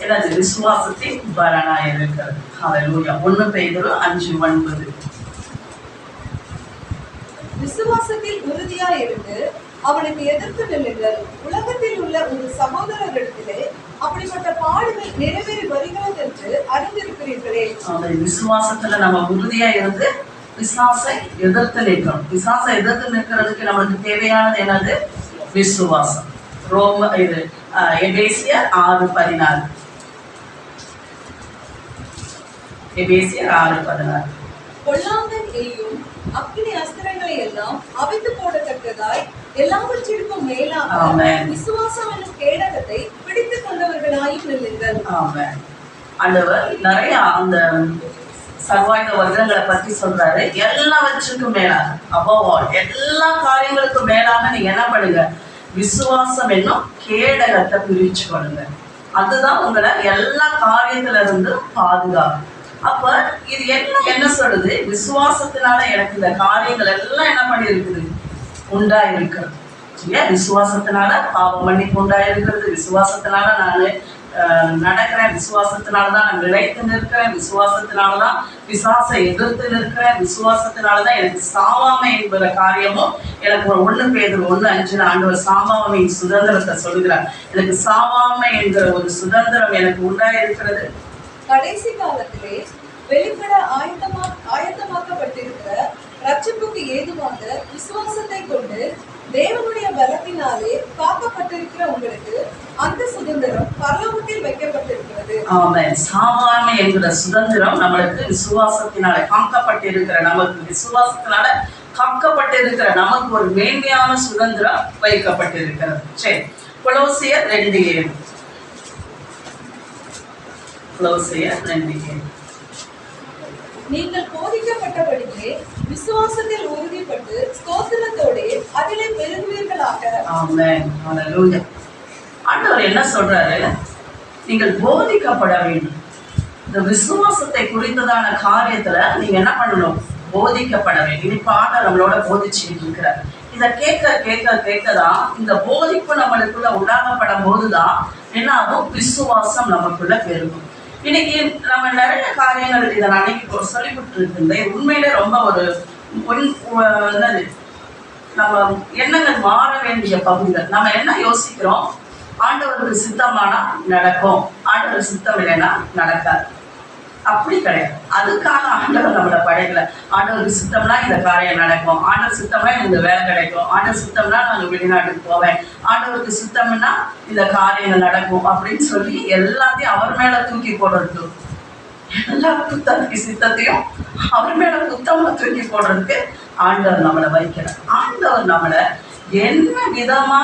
எனது விசுவாசத்தின் பலனாய் இருக்கிறது. ஹல்லேலூயா. 1 பேதுரு 5:9 விசுவாசத்தில் உறுதியாய் இருந்து அவனுக்கு எதிர்த்து நில்லுங்கள். உலகத்தில் உள்ள ஒரு சகோதரரிடத்திலே அப்படிப்பட்ட பாடுகள் நிறைவேறி வருகிறது என்று அறிந்திருக்கிறீர்களே. விசுவாசத்துல நம்ம உறுதியா இருந்து பிசாசை எதிர்த்து நிற்கணும். பிசாசை எதிர்த்து நிற்கிறதுக்கு நம்மளுக்கு தேவையானது என்னது? விசுவாசம். எபேசியர் 6:14 எபேசியர் 6:14 பொல்லாங்கன் எய்யும் அக்கினி அஸ்திரங்களை எல்லாம் அவித்து போடத்தக்கதாய் எல்லாவற்றிற்கும் மேலாக விசுவாசம் என்னும் கேடகத்தை பிடித்துக் கொண்டவர்களாயும் நில்லுங்கள். ஆமென். ஆண்டவர் நிறைய அந்த சர்வாயுத வர்க்கங்களை பற்றி சொல்றாரு. எல்லாவற்றுக்கும் மேலாக, above all, எல்லா காரியங்களுக்கும் மேலாக நீங்க என்ன பண்ணுங்க? விசுவாசம் என்னும் கேடகத்தை பிரிச்சு கொள்ளுங்க. அதுதான் உங்களை எல்லா காரியத்துல இருந்து பாதுகாக்கும். அப்ப இது என்ன சொல்லுது? விசுவாசத்தினால எனக்கு இந்த காரியங்கள் எல்லாம் என்ன பண்ணி இருக்குது? உண்டாயிருக்கிறது. சரியா? விசுவாசத்தினால பாவம் மன்னிப்பு உண்டாயிருக்கிறது. விசுவாசத்தினால நான் நடக்கிறேன். விசுவாசத்தினாலதான் நான் நிலைத்து நிற்கிறேன். விசுவாசத்தினாலதான் பிசாசை எதிர்த்து நிற்கிறேன். விசுவாசத்தினாலதான் எனக்கு சாவாமை என்கிற காரியமும் எனக்கு 1 பேதுரு 1:5 ஆண்டவர் சாவாமையின் சுதந்திரத்தை சொல்லுகிறார். எனக்கு சாவாமை என்கிற ஒரு சுதந்திரம் எனக்கு உண்டாயிருக்கிறது. கடைசி காலத்திலே வெளிப்பட ஆயத்தமாக்கப்பட்டிருக்கிற ரட்சிப்புக்கு ஏதுவாக விசுவாசத்தை கொண்டு தேவனுடைய பலத்தினாலே காக்கப்பட்டிருக்கிற உங்களுக்கு அந்த சுதந்திரம் பரலோகத்தில் வைக்கப்பட்டிருக்கிறது. ஆமென். சாவாமை என்கிற சுதந்திரம் நம்மளுக்கு விசுவாசத்தினால காக்கப்பட்டிருக்கிற, நமக்கு விசுவாசத்தினால காக்கப்பட்டிருக்கிற நமக்கு ஒரு மேன்மையான சுதந்திரம் வைக்கப்பட்டிருக்கிறது. சரி, கொலோசியர் 2:7 கொலோசியர் 2:7 நீங்கள் போதிக்கப்பட்டபடியே விசுவாசத்தில் உறுதிப்பட்டு ஸ்தோத்திரத்தோடே அதிலே பெருகுவீர்களாக. ஆமென். ஹல்லேலூயா. ஆண்டவர் என்ன சொல்றாரு? நீங்கள் போதிக்கப்பட வேண்டும். இந்த விசுவாசத்தை குறித்ததான காரியத்துல நீங்க என்ன பண்ணணும்? போதிக்கப்பட வேண்டும். இப்ப ஆண்டவர் நம்மளோட போதிச்சுட்டு இருக்கிறார். இதை கேட்கதான் இந்த போதிப்பு நம்மளுக்குள்ள உண்டாகப்படும் போதுதான் என்ன ஆகும்? விசுவாசம் நமக்குள்ள பெருகும். இன்னைக்கு நம்ம நிறைய காரியங்கள் இதை அன்னைக்கு சொல்லிவிட்டு இருந்தேன். உண்மையிலே ரொம்ப ஒரு என்னது, நம்ம எண்ணங்கள் மாற வேண்டிய பகுதிகள். நம்ம என்ன யோசிக்கிறோம்? ஆண்டவருக்கு சித்தமானா நடக்கும், ஆண்டவர் சித்தம் இல்லைன்னா நடக்காது. அப்படி கிடையாது. அதுக்காக ஆண்டவர் நம்மளை படைக்கல. ஆண்டவருக்கு சித்தம்னா இந்த காரியம் நடக்கும், ஆண்டவர் சித்தம்னா இந்த வேலை கிடைக்கும், ஆண்டவர் சித்தம்னா நாங்கள் வெளிநாட்டுக்கு போவேன், ஆண்டவருக்கு சித்தம்னா இந்த காரியங்கள் நடக்கும் அப்படின்னு சொல்லி எல்லாத்தையும் அவர் மேல தூக்கி போடுறது. எல்லா சித்தத்தையும் அவர் மேல குத்தமா தூக்கி போடுறதுக்கு ஆண்டவர் நம்மளை வைக்கிறார். ஆண்டவர் நம்மளை என்ன விதமா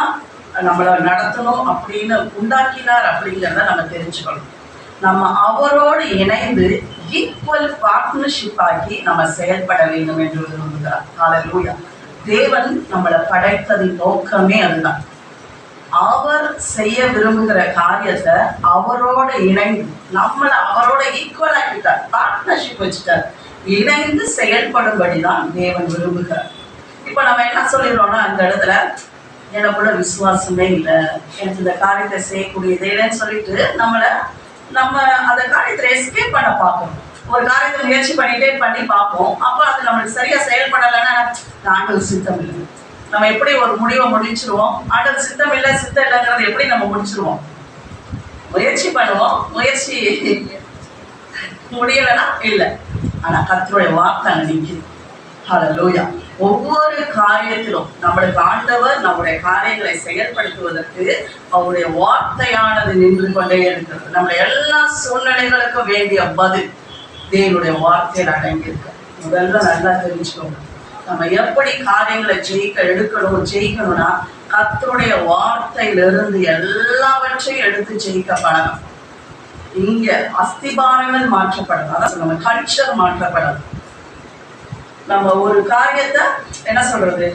நம்மளை நடத்தணும் அப்படின்னு உண்டாக்கினார் அப்படிங்கிறத நம்ம தெரிஞ்சுக்கணும். நம்ம அவரோடு இணைந்து ஈக்குவல் பார்ட்னர்ஷிப் ஆகி நம்ம செயல்பட வேண்டும் என்று விரும்புகிறார். ஹல்லேலூயா. தேவன் நம்மளை படைத்ததின் நோக்கமே அதுதான். அவர் செய்ய விரும்புகிற காரியத்தை அவரோட இணைந்து நம்மளை அவரோட ஈக்குவல் ஆக்கிட்டார், பார்ட்னர்ஷிப் வச்சுட்டார். இணைந்து செயல்படும்படிதான் தேவன் விரும்புகிறார். இப்ப நம்ம என்ன சொல்லிடுறோம்னா, அந்த இடத்துல எனக்குள்ள விசுவாசமே இல்லை, எனக்கு இந்த காரியத்தை செய்யக்கூடியது இல்லைன்னு சொல்லிட்டு நம்ம அந்த காரியத்தை எஸ்கேப் பண்ண பார்க்கணும். ஒரு காரியத்தை முயற்சி பண்ணி பார்ப்போம். அப்போ அது நம்மளுக்கு சரியா செயல்படலைன்னா ஆண்டவர் சித்தம் இல்லை, நம்ம எப்படி ஒரு முடிவை முடிச்சிருவோம்? ஆண்டவர் சித்தம் இல்லை சித்தம் இல்லைங்கிறது எப்படி நம்ம முடிச்சிருவோம்? முயற்சி பண்ணுவோம், முயற்சி முடியலைன்னா இல்லை. ஆனா கர்த்தருடைய வாக்கு அங்க நிற்குது. ஹல்லேலூயா. ஒவ்வொரு காரியத்திலும் நம்மளுக்கு ஆண்டவர் நம்முடைய காரியங்களை செயல்படுத்துவதற்கு அவருடைய வார்த்தையானது நின்று கொண்டே இருக்கிறது. நம்முடைய எல்லா சூழ்நிலைகளுக்கும் வேண்டிய பதில் தேவனுடைய வார்த்தையில் அடங்கியிருக்கு. முதல்ல நல்லா தெரிஞ்சுக்கோங்க, நம்ம எப்படி காரியங்களை ஜெயிக்கணும்னா கர்த்தருடைய வார்த்தையிலிருந்து எல்லாவற்றையும் எடுத்து ஜெயிக்க பழகும். இங்க அஸ்திபாரங்கள் மாற்றப்படும், அதான் நம்ம கல்ச்சர் மாற்றப்படும். நம்ம ஒரு காரியத்தை என்ன சொல்றது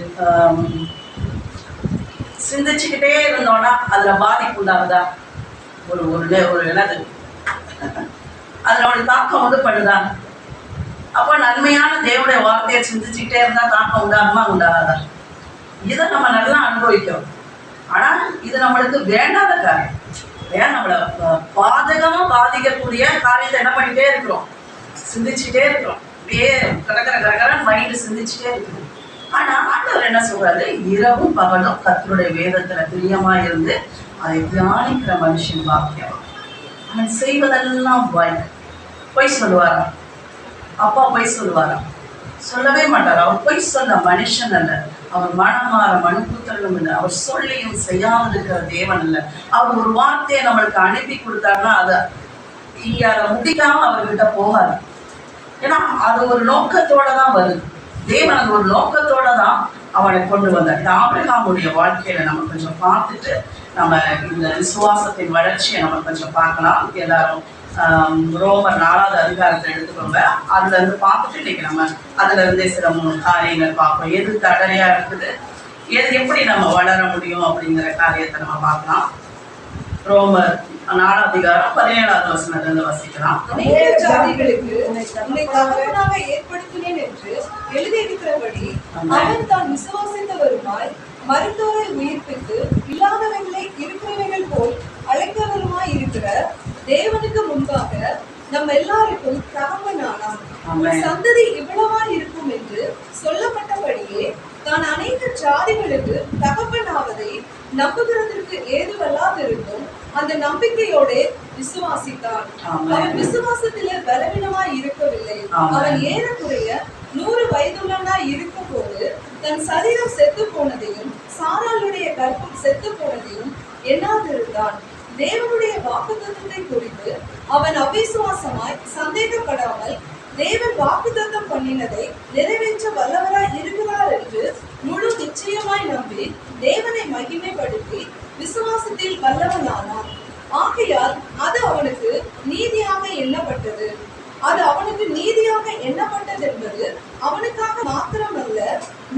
சிந்திச்சுக்கிட்டே இருந்தோம்னா அதுல பாதிப்பு உண்டாகுதா? ஒரு ஒரு என்னது அதுல ஒரு தாக்கம் வந்து பண்ணுதா? அப்ப நன்மையான தேவனுடைய வார்த்தையை சிந்திச்சுக்கிட்டே இருந்தா தாக்கம் உண்டாகுமா உண்டாகாதா? இதை நம்ம நல்லா அனுபவிக்கிறோம். ஆனா இது நம்மளுக்கு வேண்டாத காரியம். ஏன் நம்மளை பாதகமா பாதிக்கக்கூடிய காரியத்தை என்ன பண்ணிட்டே இருக்கிறோம்? சிந்திச்சுட்டே இருக்கிறோம். அப்படியே கடற்கரை மைண்டு சிந்திச்சுட்டே இருக்குது. ஆனா ஆண்டவர் என்ன சொல்றாரு? இரவும் பகலும் கர்த்தருடைய வேதத்துல பிரியமா இருந்து அதை தியானிக்கிற மனுஷன் பாக்கியம். அவன் செய்வதெல்லாம் பொய் சொல்லுவாரா? அப்பா பொய் சொல்லுவாரா? சொல்லவே மாட்டார். அவர் பொய் சொல்ல மனுஷன் அல்ல. அவர் மனமாற மனுப்புத்தலும் இல்லை. அவர் சொல்லியும் செய்யாமல் இருக்கிற தேவன் அல்ல. அவர் ஒரு வார்த்தையை நம்மளுக்கு அனுப்பி கொடுத்தாருன்னா அதை இங்க அதை முடிக்காம அவர்கிட்ட போகாது. ஏன்னா அது ஒரு நோக்கத்தோட தான் வருது. தேவன் அது ஒரு நோக்கத்தோட தான் அவனை கொண்டு வந்தார். ஆபிரகாமுடைய வாழ்க்கையில நம்ம கொஞ்சம் பார்த்துட்டு நம்ம இந்த விசுவாசத்தின் வளர்ச்சியை நம்ம கொஞ்சம் பார்க்கலாம். எல்லாரும் ரோமர் 4வது அதிகாரத்தை எடுத்துக்கோங்க. அதுல இருந்து பார்த்துட்டு இன்னைக்கு நம்ம அதுல இருந்தே சில 3 காரியங்கள் பார்ப்போம். எது தடையா இருக்குது, எது எப்படி நம்ம வளர முடியும் அப்படிங்கிற காரியத்தை நம்ம பார்க்கலாம். ரோமர் 4வது அதிகாரம் 17வது வசனத்திலிருந்து வசிக்கலாம். ஜாதிகளுக்கு உன்னை தகப்பனாக ஏற்படுத்தினேன் என்று எழுதியிருக்கிறபடி அவன் தான் விசுவாசித்தவருமாய் மருத்துவரை உயிர்ப்பித்து இல்லாதவர்களை இருக்கிறவர்கள் போல் அழைத்தவருமாய் இருக்கிற தேவனுக்கு முன்பாக நம்ம எல்லாருக்கும் தகப்பனானாம். சந்ததி இவ்வளவா இருக்கும் என்று சொல்லப்பட்டபடியே தான் அனைத்து ஜாதிகளுக்கு தகப்பனாவதை நம்புகிறதற்கு ஏதுவல்லாதிருந்தும் அந்த நம்பிக்கையோட விசுவாசித்தான். அவன் விசுவாசத்திலே பலவீனமாய் இருக்கவில்லை. அவன் ஏறக்குறைய 100 வயதுள்ளவனாய் இருக்கும் போது தன் சரீரம் செத்து போனதையும் சாராளுடைய கற்பம் செத்து போனதையும் எண்ணாதிருந்தான். தேவனுடைய வாக்குத்தத்தத்தை குறித்து அவன் அவிசுவாசமாய் சந்தேகப்படாமல் தேவன் வாக்குத்தத்தம் பண்ணினதை நிறைவேற்ற வல்லவராய் இருக்கிறார் என்று முழு நிச்சயமாய் நம்பி தேவனை மகிமைப்படுத்தி விசுவாசத்தில் வல்லவனானான். ஆகையால் அது அவனுக்கு நீதியாக எண்ணப்பட்டது. அது அவனுக்கு நீதியாக எண்ணப்பட்டது என்பது அவனுக்காக மாத்திரமல்ல,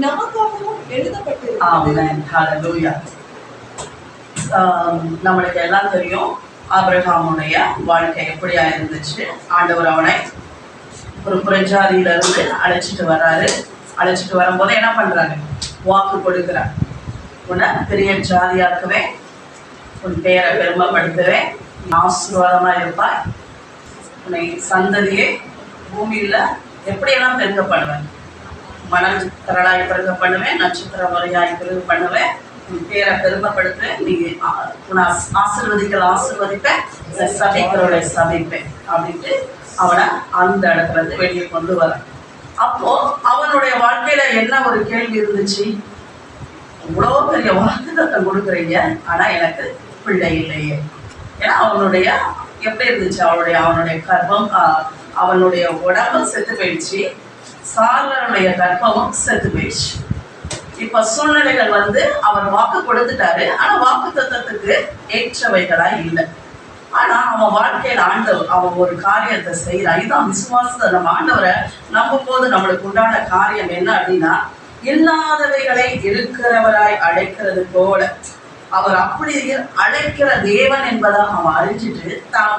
நமக்காகவும் எழுதப்பட்டிருக்கிறது. நம்மளுக்கு எல்லாம் தெரியும் ஆபிரகாமுடைய வாழ்க்கை எப்படியா இருந்துச்சு. ஆண்டவர் அவனை ஒரு புறஜாதியில இருந்து அழைச்சிட்டு வர்றாரு. அழைச்சிட்டு வரும்போது என்ன பண்றாரு? வாக்கு கொடுக்குறார். உன்னை பெரிய ஜாதியாக்குவே, உன் பேரை பெருமைப்படுத்துவேன், ஆசீர்வாதமா இருப்பாய், உன்னை சந்ததியே பூமியில எப்படியெல்லாம் பெருக பண்ணுவேன், மணல் திரளாய் பெருக பண்ணுவேன், நட்சத்திர முறையாய் பெருக பண்ணுவேன், உன் பேரை பெருமைப்படுத்துவேன், நீ உன்னை ஆசீர்வதிப்பேன், சபிக்கிறவரை சபிப்பேன் அப்படின்ட்டு அவனை அந்த இடத்துல இருந்து வெளியே கொண்டு வர. அப்போ அவனுடைய வாழ்க்கையில என்ன ஒரு கேள்வி இருந்துச்சு? இவ்வளோ பெரிய வாக்குத்தத்தம் கொடுக்குறீங்க, ஆனா எனக்கு பிள்ளை இல்லையே. ஏன்னா அவனுடைய எப்படி இருந்துச்சு? அவனுடைய கர்ப்பம், அவனுடைய உடம்பும் செத்து போயிடுச்சு, சாரனுடைய கர்ப்பமும் செத்து போயிடுச்சு. இப்ப சூழ்நிலைகள் அவர் வாக்கு கொடுத்துட்டாரு, ஆனா வாக்கு தத்தத்துக்கு ஏற்றவைகளா இல்லை. ஆனா அவன் வாழ்க்கையில ஆண்டவர் அவன் ஒரு காரியத்தை செய்யறான். இதுதான் விசுவாசத்தை. நம்ம ஆண்டவரை நம்பும் போது நம்மளுக்கு உண்டான காரியம் என்ன அப்படின்னா, இல்லாதவைகளை இருக்கிறவராய் அழைக்கிறது போல அவர் அப்படி அழைக்கிற தேவன் என்பதாக அவன் அறிஞ்சிட்டு தான்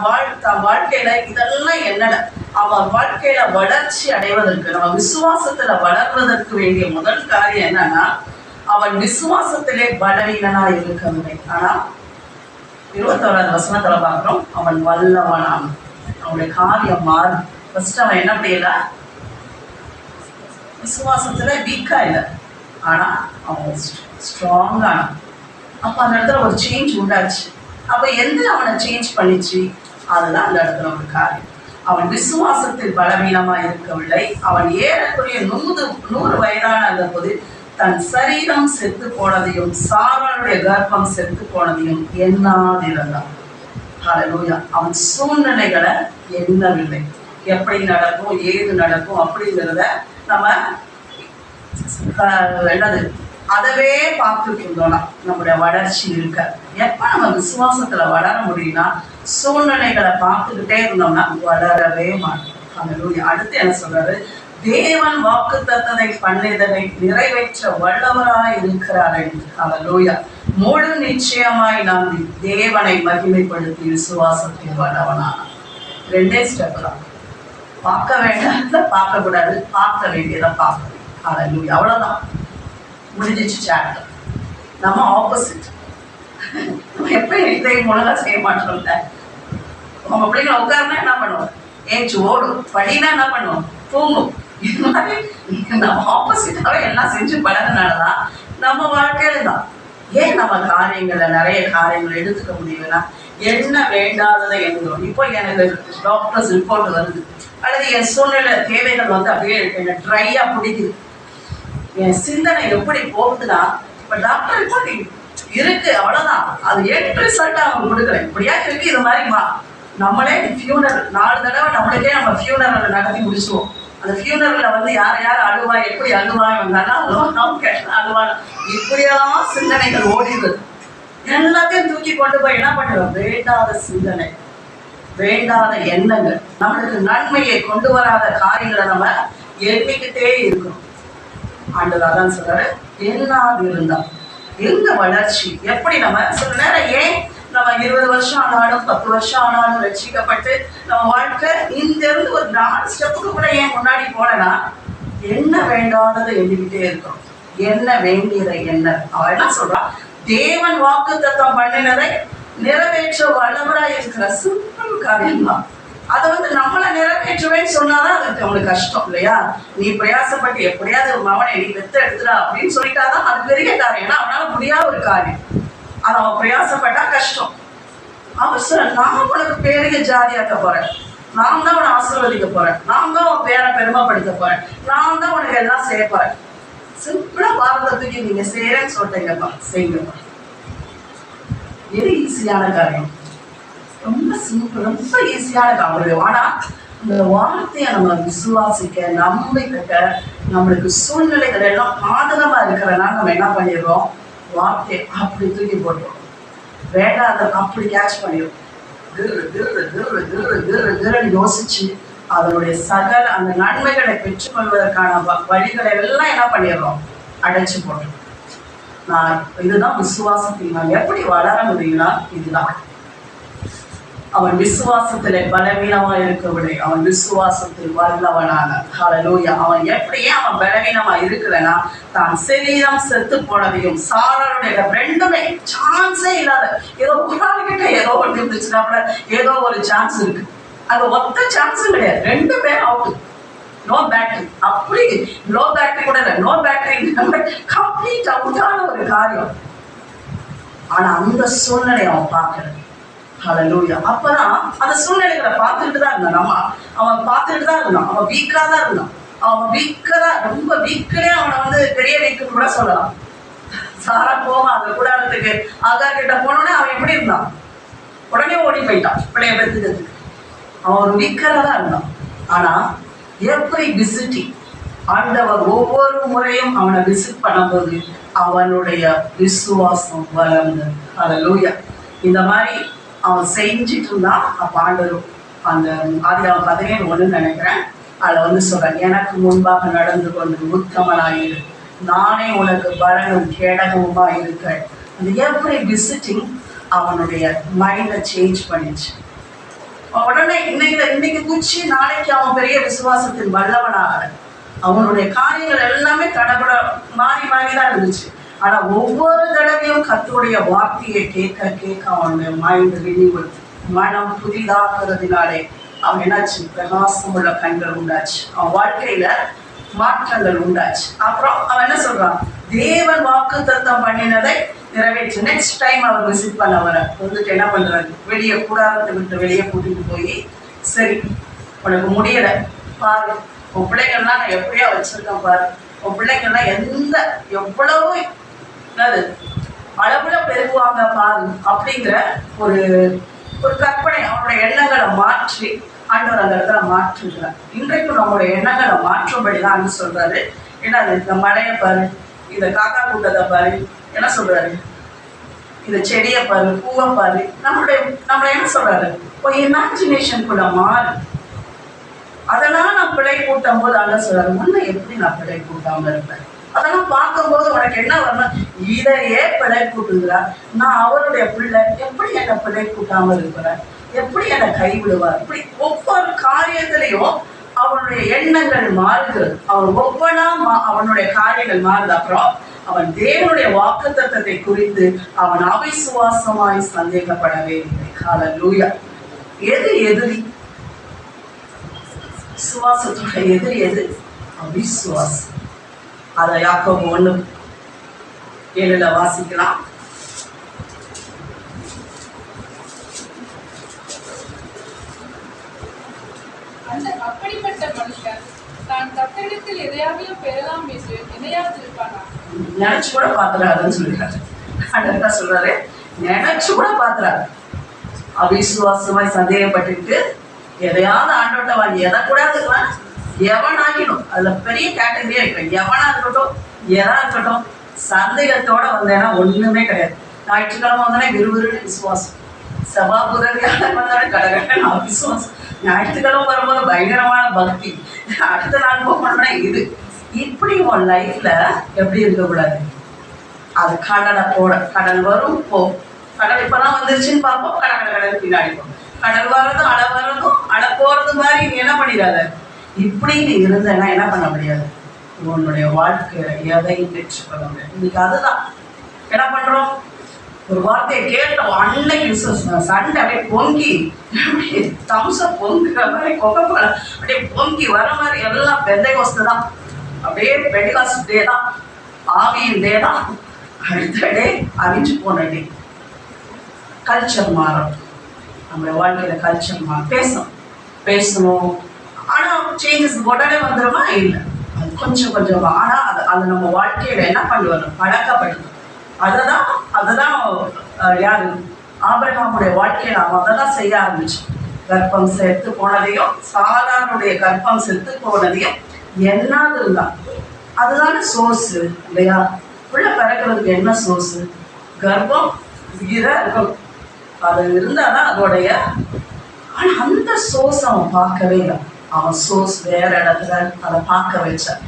வாழ்க்கையில இதெல்லாம் என்னட அவன் வாழ்க்கையில வளர்ச்சி அடைவதற்கு, நம்ம விசுவாசத்துல வளர்வதற்கு வேண்டிய முதல் காரியம் என்னன்னா, அவன் விசுவாசத்திலே பலவீனனா இருக்கவில்லை. ஆனா 21வது வசனத்துல பார்க்கிறோம், அவன் வல்லவனான். அவனுடைய காரியம் மாறும். ஃபர்ஸ்ட் அவன் என்ன செய்யல? விசுவாசத்துல வீக்கா இல்லை. ஆனா அவன் ஸ்ட்ராங்கான. அப்ப அந்த இடத்துல ஒரு சேஞ்ச் உண்டாச்சு. அப்ப எந்த அவனை சேஞ்ச் பண்ணிச்சு? அதுதான் அந்த இடத்துல ஒரு காரியம். அவன் விசுவாசத்தில் பலவீனமா இருக்கவில்லை. அவன் ஏறக்குறைய 100 வயதான அந்த போது தன் சரீரம் செத்து போனதையும் சாராளுடைய கர்ப்பம் செத்து போனதையும் எண்ணாதிருந்தான். ஹல்லேலூயா. அவன் சூழ்நிலைகளை எண்ணவில்லை. எப்படி நடக்கும், ஏது நடக்கும் அப்படிங்கிறத நம்ம என்னது அதவே பார்த்துட்டு இருந்தோம்னா நம்முடைய வளர்ச்சி இருக்க. எப்ப நம்ம விசுவாசத்துல வளர முடியும்னா சூழ்நிலைகளை பார்த்துக்கிட்டே இருந்தோம்னா வளரவே மாட்டோம். ஹல்லேலூயா. அடுத்து என்ன சொல்றாரு? தேவன் வாக்குத்தத்தத்தை பண்ணியதை நிறைவேற்ற வல்லவராய் இருக்கிறார் என்று. ஹல்லேலூயா. முழு நிச்சயமாய் நாம் தேவனை மகிமைப்படுத்தி விசுவாசத்தில் வல்லவனான. 2 ஸ்டெப் தான். பார்க்க வேண்டாத பார்க்க கூடாது, பார்க்க வேண்டியதை பார்க்கணும். ஹல்லேலூயா. அவ்வளவுதான், முடிஞ்சிச்சு சாப்டர். நம்ம ஆப்போசிட். நம்ம எப்பயும் இதை ஒழுங்கா செய்ய மாட்டோம்ல. உங்க பிள்ளைங்களை உட்காருனா என்ன பண்ணுவோம்? ஏஞ்சி ஓடும். படினா என்ன பண்ணுவோம்? தூங்கும். இது மாதிரி நம்ம ஆப்போசிட்டாவே எல்லாம் செஞ்சு பழகினாலதான் நம்ம வாழ்க்கையில தான். ஏன் நம்ம காரியங்களை நிறைய காரியங்களை எடுத்துக்க முடியும்னா என்ன வேண்டாததை எண்ணுகிறோம். இப்போ எனக்கு டாக்டர்ஸ் ரிப்போர்ட் வருது, அல்லது என் சூழ்நிலை தேவைகள் வந்து அப்படியே என்ன ட்ரையா பிடிக்குது. என் சிந்தனை எப்படி போகுதுன்னா, இப்ப டாக்டர் ரிப்போர்ட் இருக்கு அவ்வளவுதான், அது எண்ட் ரிசல்ட் அவங்க கொடுக்குறேன். இப்படியா இருக்கு, இது மாதிரிமா நம்மளே ஃபியூனரல் 4 தடவை நம்மளுக்கே நம்ம ஃபியூனரல் நடத்தி முடிச்சுவோம். அந்த ஃபியூனரல்ல வந்து யார் யார் அழுவா, எப்படி அழுவாய் வந்தாலும் அழுவா, இப்படியெல்லாம் சிந்தனைகள் ஓடிடுது. எல்லாத்தையும் தூக்கி கொண்டு போய் என்ன பண்ணுறோம்? வேண்டாத சிந்தனை, வேண்டாத எண்ணங்கள், நம்மளுக்கு நன்மையை கொண்டு வராத காரியங்களை நம்ம எண்ணிக்கிட்டே இருக்கணும். ஆண்டவர் அதான் சொல்றாரு, எண்ணாது இருந்தா எங்க வளர்ச்சி? எப்படி நம்ம சில நேரம் ஏன் நம்ம 20 வருஷம் ஆனாலும் 10 வருஷம் ஆனாலும் ரட்சிக்கப்பட்டு நம்ம வாழ்க்கை இந்த இருந்து ஒரு 4 ஸ்டெப்புக்கு கூட ஏன் முன்னாடி போனா என்ன வேண்டாததை எண்ணிக்கிட்டே இருக்கோம். என்ன வேண்டியதை என்ன? அவன் என்ன சொல்றான்? தேவன் வாக்குத்தத்தம் பண்ணினதை நிறைவேற்ற வல்லவராய் இருக்கிற சிம்பிள் காரியம் தான். அதை வந்து நம்மளை நிறைவேற்றுவேன்னு சொன்னாதான் அதுக்கு அவனுக்கு கஷ்டம் இல்லையா? நீ பிரயாசப்பட்டு எப்படியாவது மவனை நீ வெத்த எடுத்துடா அப்படின்னு சொல்லிட்டாதான் அது பெரிய காரியம். ஏன்னா அவனால முடியாத ஒரு காரியம். அது அவன் பிரயாசப்பட்டா கஷ்டம். அவன் சொல்ல, நான் உனக்கு பெரிய ஜாதியாக்க போறேன், நான் தான் உன்னை ஆசீர்வதிக்க போறேன், நான் தான் உன் பேரை பெருமைப்படுத்த போறேன், நான் தான் உனக்கு எல்லாம் செய்ய போறேன். சிம்பிளா பாரதத்துக்கு நீங்க செய்யறேன்னு சொல்லிட்டீங்கப்பா, செய்யுங்கப்பா. எது ஈஸியான காரியம்? ரொம்ப சிம்பிள், ரொம்ப ஈஸியான காரியம். ஆனா இந்த வார்த்தையை நம்ம விசுவாசிக்க நம்பிக்கிட்ட நம்மளுக்கு சூழ்நிலைகள் எல்லாம் பாதகமா இருக்கிறனால நம்ம என்ன பண்ணிடுறோம்? வார்த்தையை அப்படி தூக்கி போட்டுரும். வேண்டாத அப்படி கேட்ச் பண்ணிடும். யோசிச்சு அதனுடைய சகல அந்த நன்மைகளை பெற்றுக்கொள்வதற்கான வழிகளை எல்லாம் என்ன பண்ணிடுறோம்? அடைச்சு போட்டோம். நான் இதுதான் விசுவாசத்தில் நான் எப்படி வளர முடியும்னா இதுதான். அவன் விசுவாசத்திலே பலவீனமா இருக்கவில்லை, அவன் விசுவாசத்தில் வல்லவனான. ஹல்லேலூயா. அவன் எப்படியே அவன் பலவீனமா இருக்கிறனா, தான் சரீரம் செத்து போனதையும் சாராளுடைய ரெண்டுமே சான்ஸே இல்லாத, ஏதோ ஒரு ஆளுகிட்ட ஏதோ ஒன்று இருந்துச்சுன்னா கூட ஏதோ ஒரு சான்ஸ் இருக்கு. அது ஒத்த சான்ஸும் கிடையாது, 2 பேர் அவுட். நோ பேட்டரி, அப்படி லோ பேட்டரி கூட இல்லை, நோ பேட்டரி கம்ப்ளீட் அவுட்டான ஒரு காரியம். ஆனா அந்த சூழ்நிலையை அவன் பார்க்கல. ஹல்லேலூயா. அப்பதான் அந்த சூழ்நிலைகளை பார்த்துட்டு தான் இருந்தான். அவன் பார்த்துட்டு தான் இருந்தான். அவன் வீக்கா தான் இருந்தான். அவன் வீக்கா, ரொம்ப வீக்கிலே அவனை வந்து பெரிய வீக்குன்னு கூட சொல்லலாம். சாரா போவான் அந்த கூடாரத்துக்கு, ஆகார் கிட்ட போனோடனே அவன் எப்படி இருந்தான்? உடனே ஓடி போயிட்டான் பிள்ளைய பெற்றுக்கிறதுக்கு. அவன் ஒரு வீக்கரா தான் இருந்தான். ஆனா எவ்ரி விசிட்டிங் ஆண்டவர் ஒவ்வொரு முறையும் அவனை விசிட் பண்ணும்போது அவனுடைய விசுவாசம் வளர்ந்தது. ஹல்லேலூயா. இந்த மாதிரி அவன் செஞ்சுட்டு இருந்தான். அப்ப ஆண்டவர் அந்த ஆதியாகமம் 17:1 நினைக்கிறேன், அதில் வந்து சொல்றேன், எனக்கு முன்பாக நடந்து கொண்டு உத்தமனாயிரு, நானே உனக்கு பலனும் கேடகமுமா இருக்கேன். அந்த எவ்ரி விசிட்டிங் அவனுடைய மைண்டை சேஞ்ச் பண்ணிச்சு. உடனே இன்னைக்கு குச்சி நாளைக்கு அவன் பெரிய விசுவாசத்தின் வல்லவனாக, அவனுடைய காரியங்கள் எல்லாமே தடபட மாறி தான் இருந்துச்சு. ஆனா ஒவ்வொரு தடவையும் கர்த்தருடைய வார்த்தையை கேட்க அவனுடைய மைண்ட் ரினியூவல், மனம் புதிதாக்குறதுனாலே அவன் என்னாச்சு? பிரகாசம் உள்ள கண்கள் உண்டாச்சு, அவன் வாழ்க்கையில மாற்றங்கள் உண்டாச்சு. அப்புறம் அவன் என்ன சொல்றான்? தேவன் வாக்குத்தத்தம் பண்ணினதை நிறைவேற்று. நெக்ஸ்ட் டைம் அவர் விசிட் பண்ண வர வந்துட்டு என்ன பண்றாரு, வெளியே கூடாரத்தை விட்டு வெளியே கூட்டிட்டு போய், சரி உனக்கு முடியல பாரு, உன் பிள்ளைங்கள்லாம் நான் எப்படியா வச்சிருக்கேன் பாரு, உன் பிள்ளைங்கள்லாம் எவ்வளவு என்னது அளவுல பெருகுவாங்க பாரு அப்படிங்கிற ஒரு ஒரு கற்பனை, அவனுடைய எண்ணங்களை மாற்றி ஆண்டவர் அந்த இடத்துல மாற்றுகிறார். இன்றைக்கும் நம்மளுடைய எண்ணங்களை மாற்றும்படிதான் சொல்றாரு. ஏன்னா இந்த மழையை பாரு, இந்த காக்கா கூட்டத்தை பாரு, என்ன சொல்றாரு, இந்த செடியை பாரு, பூவை பாரு, நம்மள என்ன சொல்றாரு, ஒரு இமேஜினேஷனுக்குள்ள மாறு. அதெல்லாம் நான் பிழை கூட்டும் போது அங்க சொல்றாரு, முன்ன எப்படி நான் பிழை கூட்டாம இருப்பேன். அதெல்லாம் பார்க்கும்போது உனக்கு என்ன வரணும், இதையே பிழை கூட்டுகிறா, நான் அவருடைய பிள்ளை, எப்படி என்னை பிழை கூட்டாம இருக்கிறேன், எப்படி என்னை கைவிடுவார். இப்படி ஒவ்வொரு காரியத்திலையும் அவனுடைய எண்ணங்கள் மாறுகிறது. அவன் ஒவ்வொன்றா அவனுடைய காரியங்கள் மாறுது. அப்புறம் அவன் தேவனுடைய வாக்குத்தத்தத்தை குறித்து அவன் அவிசுவாசமாய் சந்தேகப்படவே இல்லை. ஹல்லேலூயா. எது எதிரி? விசுவாசத்தோட எதிரி எது? அவிசுவாசம். அதை யாக்கோபு 1:7 வாசிக்கலாம். அப்படிப்பட்ட மனுஷன் தான் கர்த்தரிடத்தில் எதையாவது பெறலாம் என்று நினையாதிருப்பானா? நினைச்சு கூட பாத்துறாருன்னு சொல்லிட்டாரு. அதான் சொல்றாரு, நினைச்சு கூட பாத்துறாரு. அவிசுவாசமாய் சந்தேகப்பட்டு எதையாவது ஆண்டோட்ட வாங்கி எதை கூடாதுக்கலாம் எவனாகிடும். அதுல பெரிய கேட்டகரியா இருக்கும். எவனா இருக்கட்டும், எதா இருக்கட்டும், சந்தேகத்தோட வந்தேன்னா ஒண்ணுமே கிடையாது. ஞாயிற்றுக்கிழமை வந்தோடனே விறுவிறுன்னு விசுவாசம், சபா புதவியாளர் வந்தோடனே கடகடன்னு அவிசுவாசம், ஞாயிற்றுக்கிழமை வரும்போது பயங்கரமான பக்தி, அடுத்த நாள் போகணும்னா இது. இப்படி உன் லைஃப்ல எப்படி இருக்கக்கூடாது. அது கடலை போட, கடல் வரும் போ, கடல் இப்பதான் வந்துருச்சுன்னு பார்ப்போம், கடல் பின்னாடி போகும். கடல் வர்றதும் அலை வர்றதும் அலை போறது மாதிரி நீ என்ன பண்ணிடாத. இப்படி நீ இருந்தேன்னா என்ன பண்ண முடியாது, உன்னுடைய வாழ்க்கையில எதையும் பெற்றுக்கொள்ள முடியாது. இன்னைக்கு அதுதான் என்ன பண்றோம், ஒரு வார்த்தையை கேட்டோம், அன்னைக்கு சண்டை அப்படியே பொங்கி தம்ச பொங்குற மாதிரி கொக்கப்பால அப்படியே பொங்கி வர மாதிரி எல்லாம் பெந்தைகோஸ்து தான், அப்படியே பெண்டிகாஸ்ட் டே தான், ஆவியின் டே தான். அடுத்த டே அழிஞ்சு போன டே. கல்ச்சர் மாறும், நம்மளுடைய வாழ்க்கையில கல்ச்சர் பேசணும். ஆனா சேஞ்சஸ் உடனே வந்துடுமா? இல்லை, அது கொஞ்சம் கொஞ்சமா. ஆனா அது நம்ம வாழ்க்கையில என்ன பண்ணுவாங்க, பழக்கப்படுது. அததான் யாரு, ஆபிரகாமுடைய வாழ்க்கையில அவன் அதைதான் செய்ய ஆரம்பிச்சான். கர்ப்பம் செத்து போனதையும், சாரானுடைய கர்ப்பம் செத்து போனதையும் என்னது இருந்தான், அதுதான சோர்ஸ் இல்லையா? உள்ள பிறக்கிறதுக்கு என்ன சோர்ஸ்? கர்ப்பம் உயிரா இருக்கணும், அது இருந்தாதான் அதோடைய. ஆனா அந்த சோர்ஸ் அவன் பார்க்கவே இல்லை. அவன் சோர்ஸ் வேற இடத்துல அதை பார்க்க வச்சான்.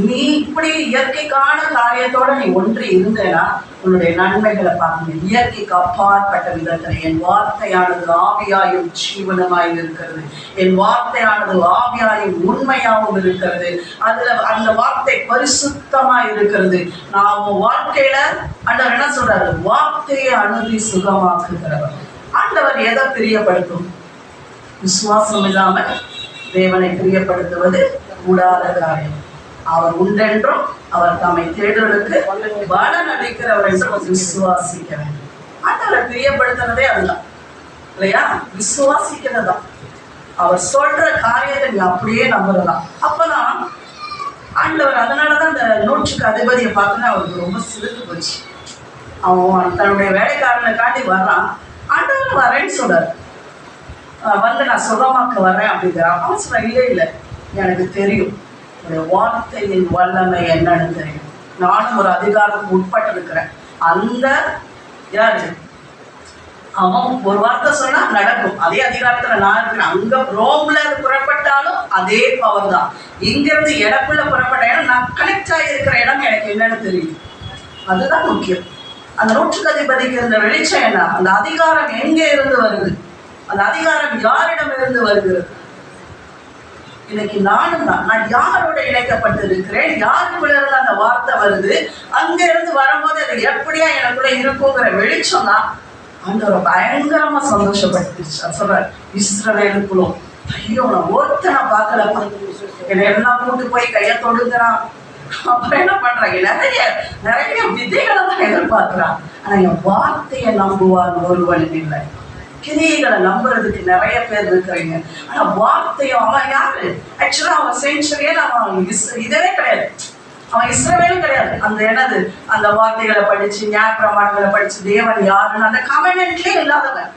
நீ இப்படி இயற்கைக்கான காரியத்தோட நீ ஒன்று இருந்தேன்னா உன்னுடைய நன்மைகளை பார்க்கணும். இயற்கைக்கு அப்பாற்பட்ட விதத்தில் என் வார்த்தையானது ஆவியாயும் ஜீவனமாயும் இருக்கிறது, என் வார்த்தையானது ஆவியாயும் உண்மையாகவும் இருக்கிறது, அதுல அந்த வார்த்தை பரிசுத்தமா இருக்கிறது. நான் வாழ்க்கையில ஆண்டவர் என்ன சொல்றாரு, வார்த்தையை அணுகி சுகமாக்குகிறவர். ஆண்டவர் எதை பிரியப்படுத்தும்? விசுவாசம் இல்லாமல் தேவனை பிரியப்படுத்துவது கூடாத காரியம். அவர் உண்டென்றும் அவர் தம்மை தேடுவதற்கு பலன் அளிக்கிறவர் என்றும் விசுவாசிக்க வேண்டும். ஆண்டவரை பிரியப்படுத்துறதே அதுதான் இல்லையா? விசுவாசிக்கிறதா. அவர் சொல்ற காரியத்தை நீ அப்படியே நம்புறதான். அப்பதான் ஆண்டவர், அதனாலதான் இந்த 100க்கு அதிபதியை பார்த்தோன்னா அவருக்கு ரொம்ப சிரித்து போச்சு. அவன் தன்னுடைய வேலைக்காரனை காட்டி வர்றான், ஆண்டவர் வரேன்னு சொல்றாரு, வந்து நான் சுகமாக்க வர்றேன் அப்படிங்கிறான். அவன் சொல்ற, இல்லை எனக்கு தெரியும் வார்த்தையின் வல்லமை என்னன்னு தெரியும், நானும் ஒரு அதிகாரத்துக்கு உட்பட்டு இருக்கிறேன். அந்த யாரு, அவன் ஒரு வார்த்தை சொன்னா நடக்கும், அதே அதிகாரத்துல நான் இருக்கிறேன். அங்க ரோம்ல புறப்பட்டாலும் அதே பவர் தான். இங்கிருந்து எனக்குள்ள புறப்பட்ட இடம், நான் கனெக்ட் ஆகியிருக்கிற இடம் எனக்கு என்னன்னு தெரியும். அதுதான் முக்கியம். அந்த 100க்கு அதிபதிக்கு இருந்த வெளிச்சம் என்ன, அந்த அதிகாரம் எங்கே இருந்து வருது, அந்த அதிகாரம் யாரிடம் இருந்து வருகிறது. இன்னைக்கு நானும் தான், நான் யாரோட இணைக்கப்பட்டு இருக்கிறேன், யாருக்குள்ள இருந்து அந்த வார்த்தை வருது, அங்க இருந்து வரும்போது அது எப்படியா எனக்குள்ள இருக்குங்கிற வெளிச்சம் தான் ஆண்டவரை பயங்கரமா சந்தோஷப்படுத்திடுச்சு. சொல்ற, இஸ்ரவேலுக்குள்ளும் ஐயோ நான் ஒருத்தனை பார்க்கல, என்னை எல்லாம் கூட்டு போய் கையை தொடுங்கிறான், அப்புறம் என்ன பண்றாங்க, நிறைய நிறைய விதைகளை தான் எதிர்பார்க்கிறான். ஆனா என் வார்த்தையை நம்புவார் ஒருவன் இல்லை. கிரியைகளை நம்புறதுக்கு நிறைய பேர் இருக்கிறீங்க. ஆனா வார்த்தையும் அவன் யாரு? ஆக்சுவலா அவன் செஞ்சுரியே அவன் இதவே கிடையாது, அவன் இஸ்ரவேலும் கிடையாது. அந்த என்னது அந்த வார்த்தைகளை படிச்சு நியாயப்பிரமாணங்களை படிச்சு தேவன் யாருன்னு அந்த கவர்னன்ட்லயே இல்லாதவன்,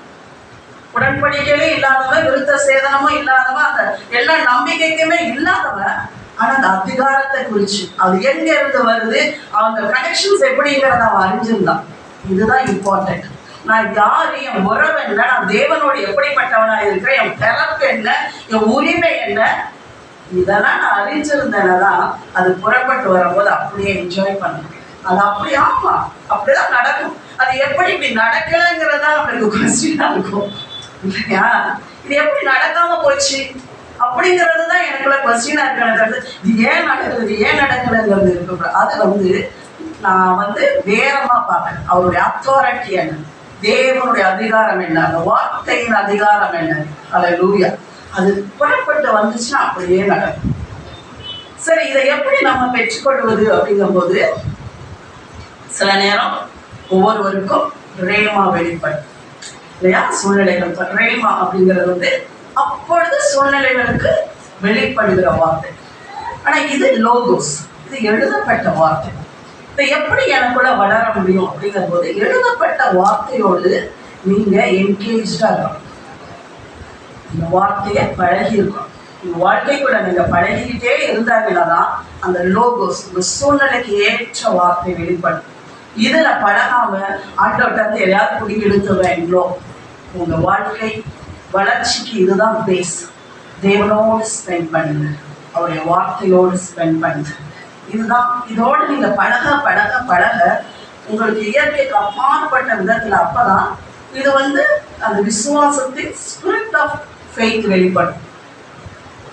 உடன்படிக்கையிலே இல்லாதவன், விருத்த சேதனமும் இல்லாதவன், அந்த எல்லா நம்பிக்கைக்குமே இல்லாதவன். ஆனா அந்த அதிகாரத்தை குறிச்சு அது எங்க இருந்து வருது, அவங்க கனெக்ஷன்ஸ் எப்படிங்கிறத அவன் அறிஞ்சிருந்தான். இதுதான் இம்பார்ட்டன்ட். நான் யாரு, என் உறவு என்ன, நான் தேவனோடு எப்படிப்பட்டவனா இருக்கிறேன், என் பிறப்பு என்ன, என் உரிமை என்ன, இதெல்லாம் நான் அறிஞ்சிருந்தேனதான் அது புறப்பட்டு வரும்போது அப்படியே என்ஜாய் பண்ணுவேன். அது அப்படி ஆமா அப்படிதான் நடக்கும். அது எப்படி இப்படி நடக்கலைங்கிறதா நம்மளுக்கு கொஸ்டினா இருக்கும் இல்லையா? இது எப்படி நடக்காம போச்சு அப்படிங்கிறது தான் எனக்குள்ள கொஸ்டினா இருக்கிறது. இது ஏன் நடக்குது, ஏன் நடக்கலைங்கிறது இருக்கு. அது நான் வேறமா பார்ப்பேன். அவருடைய அத்தாரிட்டி என்ன, தேவனுடைய அதிகாரம் என்ன, அந்த வார்த்தையின் அதிகாரம் என்ன. அல்லேலூயா. அது புறப்பட்டு வந்துச்சுன்னா அப்படியே நடக்கும். சரி, இதை எப்படி நம்ம பெற்றுக்கொள்வது அப்படிங்கும் போது சில நேரம் ஒவ்வொருவருக்கும் ரேமா வெளிப்படும் இல்லையா? சூழ்நிலைகள் ரேமா அப்படிங்கிறது அப்பொழுது சூழ்நிலைகளுக்கு வெளிப்படுகிற வார்த்தை. ஆனா இது லோகோஸ், இது எழுதப்பட்ட வார்த்தை. இதை எப்படி எனக்குள்ள வளர முடியும் அப்படிங்கிற போது எழுதப்பட்ட வார்த்தையோடு நீங்க என்கேஜா இருக்கணும். இந்த வார்த்தையை பழகி இருக்கணும். இந்த வாழ்க்கைக்குள்ள நீங்க பழகிக்கிட்டே இருந்தாங்கன்னா அந்த லோகோஸ் இந்த சூழ்நிலைக்கு ஏற்ற வார்த்தை வெளிப்படும். இதுல பழகாம ஆட்டோட்டத்தை எதையாவது குடிக்க இழுத்துவேங்களோ உங்க வாழ்க்கை வளர்ச்சிக்கு இதுதான் பேஸ். தேவனோடு ஸ்பெண்ட் பண்ணுங்க, அவருடைய வார்த்தையோடு ஸ்பெண்ட் பண்ணுங்க. இதுதான். இதோடு நீங்க பழக பழக பழக உங்களுக்கு இயற்கைக்கு அப்பாற்பட்ட விதத்துல அப்பதான் இது அந்த விசுவாசத்தின் ஸ்பிரிட் ஆஃப் ஃபெய்த் வெளிப்படும்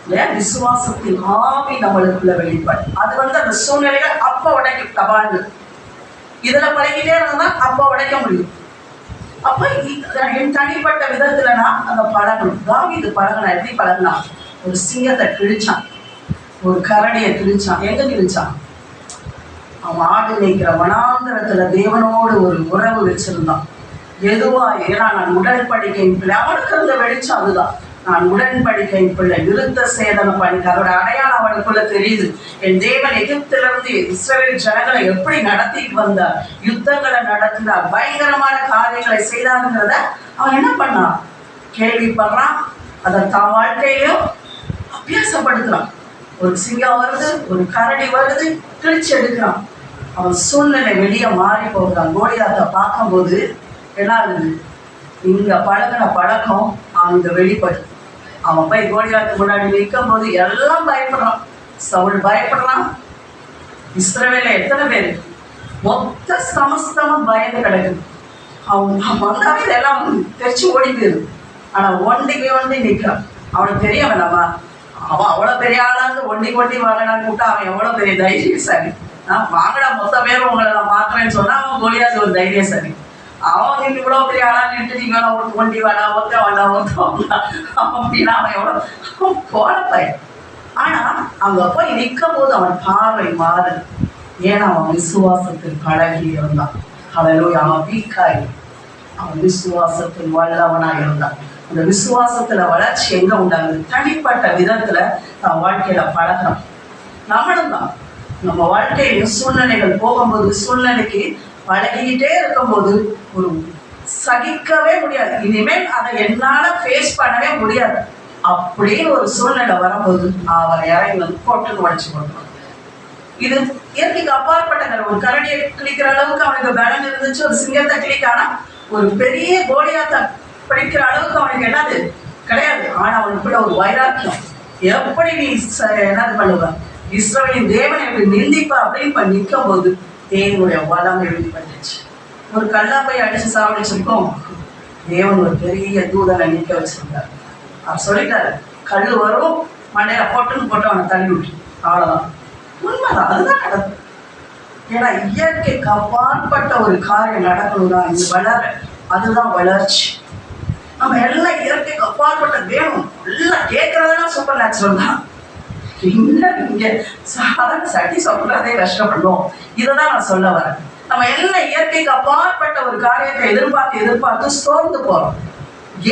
இல்லையா? விசுவாசத்தின் ஆவி நம்மளுக்குள்ள வெளிப்படும். அது அந்த சூழ்நிலைகள் அப்ப உடைக்கும் தபாண்டு. இதுல பழகிட்டே இருந்தா அப்ப உடைக்க முடியும். அப்ப என் தனிப்பட்ட விதத்துலனா அந்த பழகணும். தாவீது பழகினா எப்படி பழகினா, ஒரு சிங்கத்தை கிழிச்சான், ஒரு கரடியை கிழிச்சான். எங்க கிழிச்சான்? அவன் ஆடு மேய்க்கிற வனாந்திரத்துல தேவனோடு ஒரு உறவு வச்சிருந்தான். எதுவா, ஏன்னா நான் உடன்படிக்கையின் பிள்ளை, அவனுக்கு இருந்த வெளிச்சம் அதுதான். நான் உடன்படிக்கையின் பிள்ளை, விருத்த சேதனம் பண்ணிட்டு அதோட அடையாளம் அவனுக்குள்ள தெரியுது. என் தேவன் எகிப்திலிருந்து இஸ்ரவேல் ஜனங்களை எப்படி நடத்திட்டு வந்தார், யுத்தங்களை நடத்தினார், பயங்கரமான காரியங்களை செய்தாருங்கிறத அவன் என்ன பண்ணான், கேள்விப்படுறான். அதை தான் வாழ்க்கையிலும் அபியாசப்படுத்துறான். ஒரு சிங்கம் வருது, ஒரு கரடி வருது, கிழிச்சு எடுக்கிறான். அவன் சூழ்நிலை வெளியே மாறி போகிறான். கோலியாத்தை பார்க்கும்போது என்ன ஆகுது, இங்க பழகின பழக்கம் அங்க வெளிப்படும். அவன் போய் கோலியாத்து முன்னாடி நிற்கும் போது எல்லாம் பயப்படுறான். சவுல் பயப்படுறான். இஸ்ரவேல எத்தனை பேர் மொத்த சமஸ்தமும் பயந்து கிடக்குது. அவன் வந்தாவே இதெல்லாம் தெரிச்சு ஓடி போயிரு. ஆனா ஒண்டி நிற்கிறான். அவனுக்கு தெரிய வேணாமா, அவன் அவ்வளவு பெரிய ஆளாந்து ஒண்டி வாங்கினான்னு கூப்பிட்டா அவன் எவ்வளவு பெரிய தைரியசாலி. வாங்கடா மொத்த பேரும் உங்களை நான் பார்க்கறேன்னு சொன்னா அவன் கோலியாத்து ஒரு தைரியசாலி. அவன் நீங்க இவ்வளவு பெரிய ஆளா நின்று நீங்க ஒண்டி வேணா ஒத்த அப்படின்னா அவன் எவ்வளவு போன பையன். ஆனா அங்க போய் நிற்கும் போது அவன் பார்வை மாறுது. ஏன்னா அவன் விசுவாசத்தில் பழகி இருந்தான். அல்லேலூயா. அவன் வீக்காய், அவன் விசுவாசத்தில் வல்லவனா இருந்தான். அந்த விசுவாசத்துல வளர்ச்சி எங்க உண்டாகுது, தனிப்பட்ட விதத்துல தன் வாழ்க்கையில பழகிறான். நம்மளும் தான் நம்ம வாழ்க்கையில சூழ்நிலைகள் போகும்போது சூழ்நிலைக்கு பழகிக்கிட்டே இருக்கும்போது ஒரு சகிக்கவே முடியாது, இனிமேல் அதை என்னால ஃபேஸ் பண்ணவே முடியாது அப்படின்னு ஒரு சூழ்நிலை வரும்போது அவன் இறங்கி போட்டுன்னு உடைச்சு கொடுப்பான். இது இயற்கைக்கு அப்பாற்பட்ட ஒரு கரடியை கிழிக்கிற அளவுக்கு அவனுக்கு பலம் இருந்துச்சு. ஒரு சிங்கத்தை கிழிக்கானா ஒரு பெரிய கோலியாத்தை படிக்கிற அளவுக்கு அவனுக்கு என்னது கிடையாது. ஆனா அவனுக்குள்ள ஒரு வைராக்கியம். எப்படி நீ என்னது பண்ணுவ, இஸ்ரவேலின் தேவனை எப்படி நிந்திப்பா அப்படின்னு நிற்கும் போது தேவனுடைய வளம் வெளிப்பட்டுச்சு. ஒரு கல்லா போய் அடிச்சு சாவடிச்சிருக்கோம், தேவன் ஒரு பெரிய தூதனை நிற்க வச்சிருந்தார். அவர் சொல்லிட்டாரு, கல் வரும் மண்டையில போட்டு அவனை தள்ளி விட்டு, அவ்வளவுதான். உண்மைதான், அதுதான் நடக்கும். ஏன்னா இயற்கைக்கு அப்பாற்பட்ட ஒரு காரியம் நடக்கணும்னா இது வளர, அதுதான் வளர்ச்சி. நம்ம எல்லாம் இயற்கைக்கு அப்பாற்பட்ட வேணும், எல்லாம் கேட்கறதெல்லாம் சூப்பர் நேச்சுரல் தான். இங்க சாதாரண சட்டி சொல்றதே கஷ்டப்படும். இதைதான் நான் சொல்ல வரேன். நம்ம எல்லாம் இயற்கைக்கு அப்பாற்பட்ட ஒரு காரியத்தை எதிர்பார்த்து சோர்ந்து போறோம்.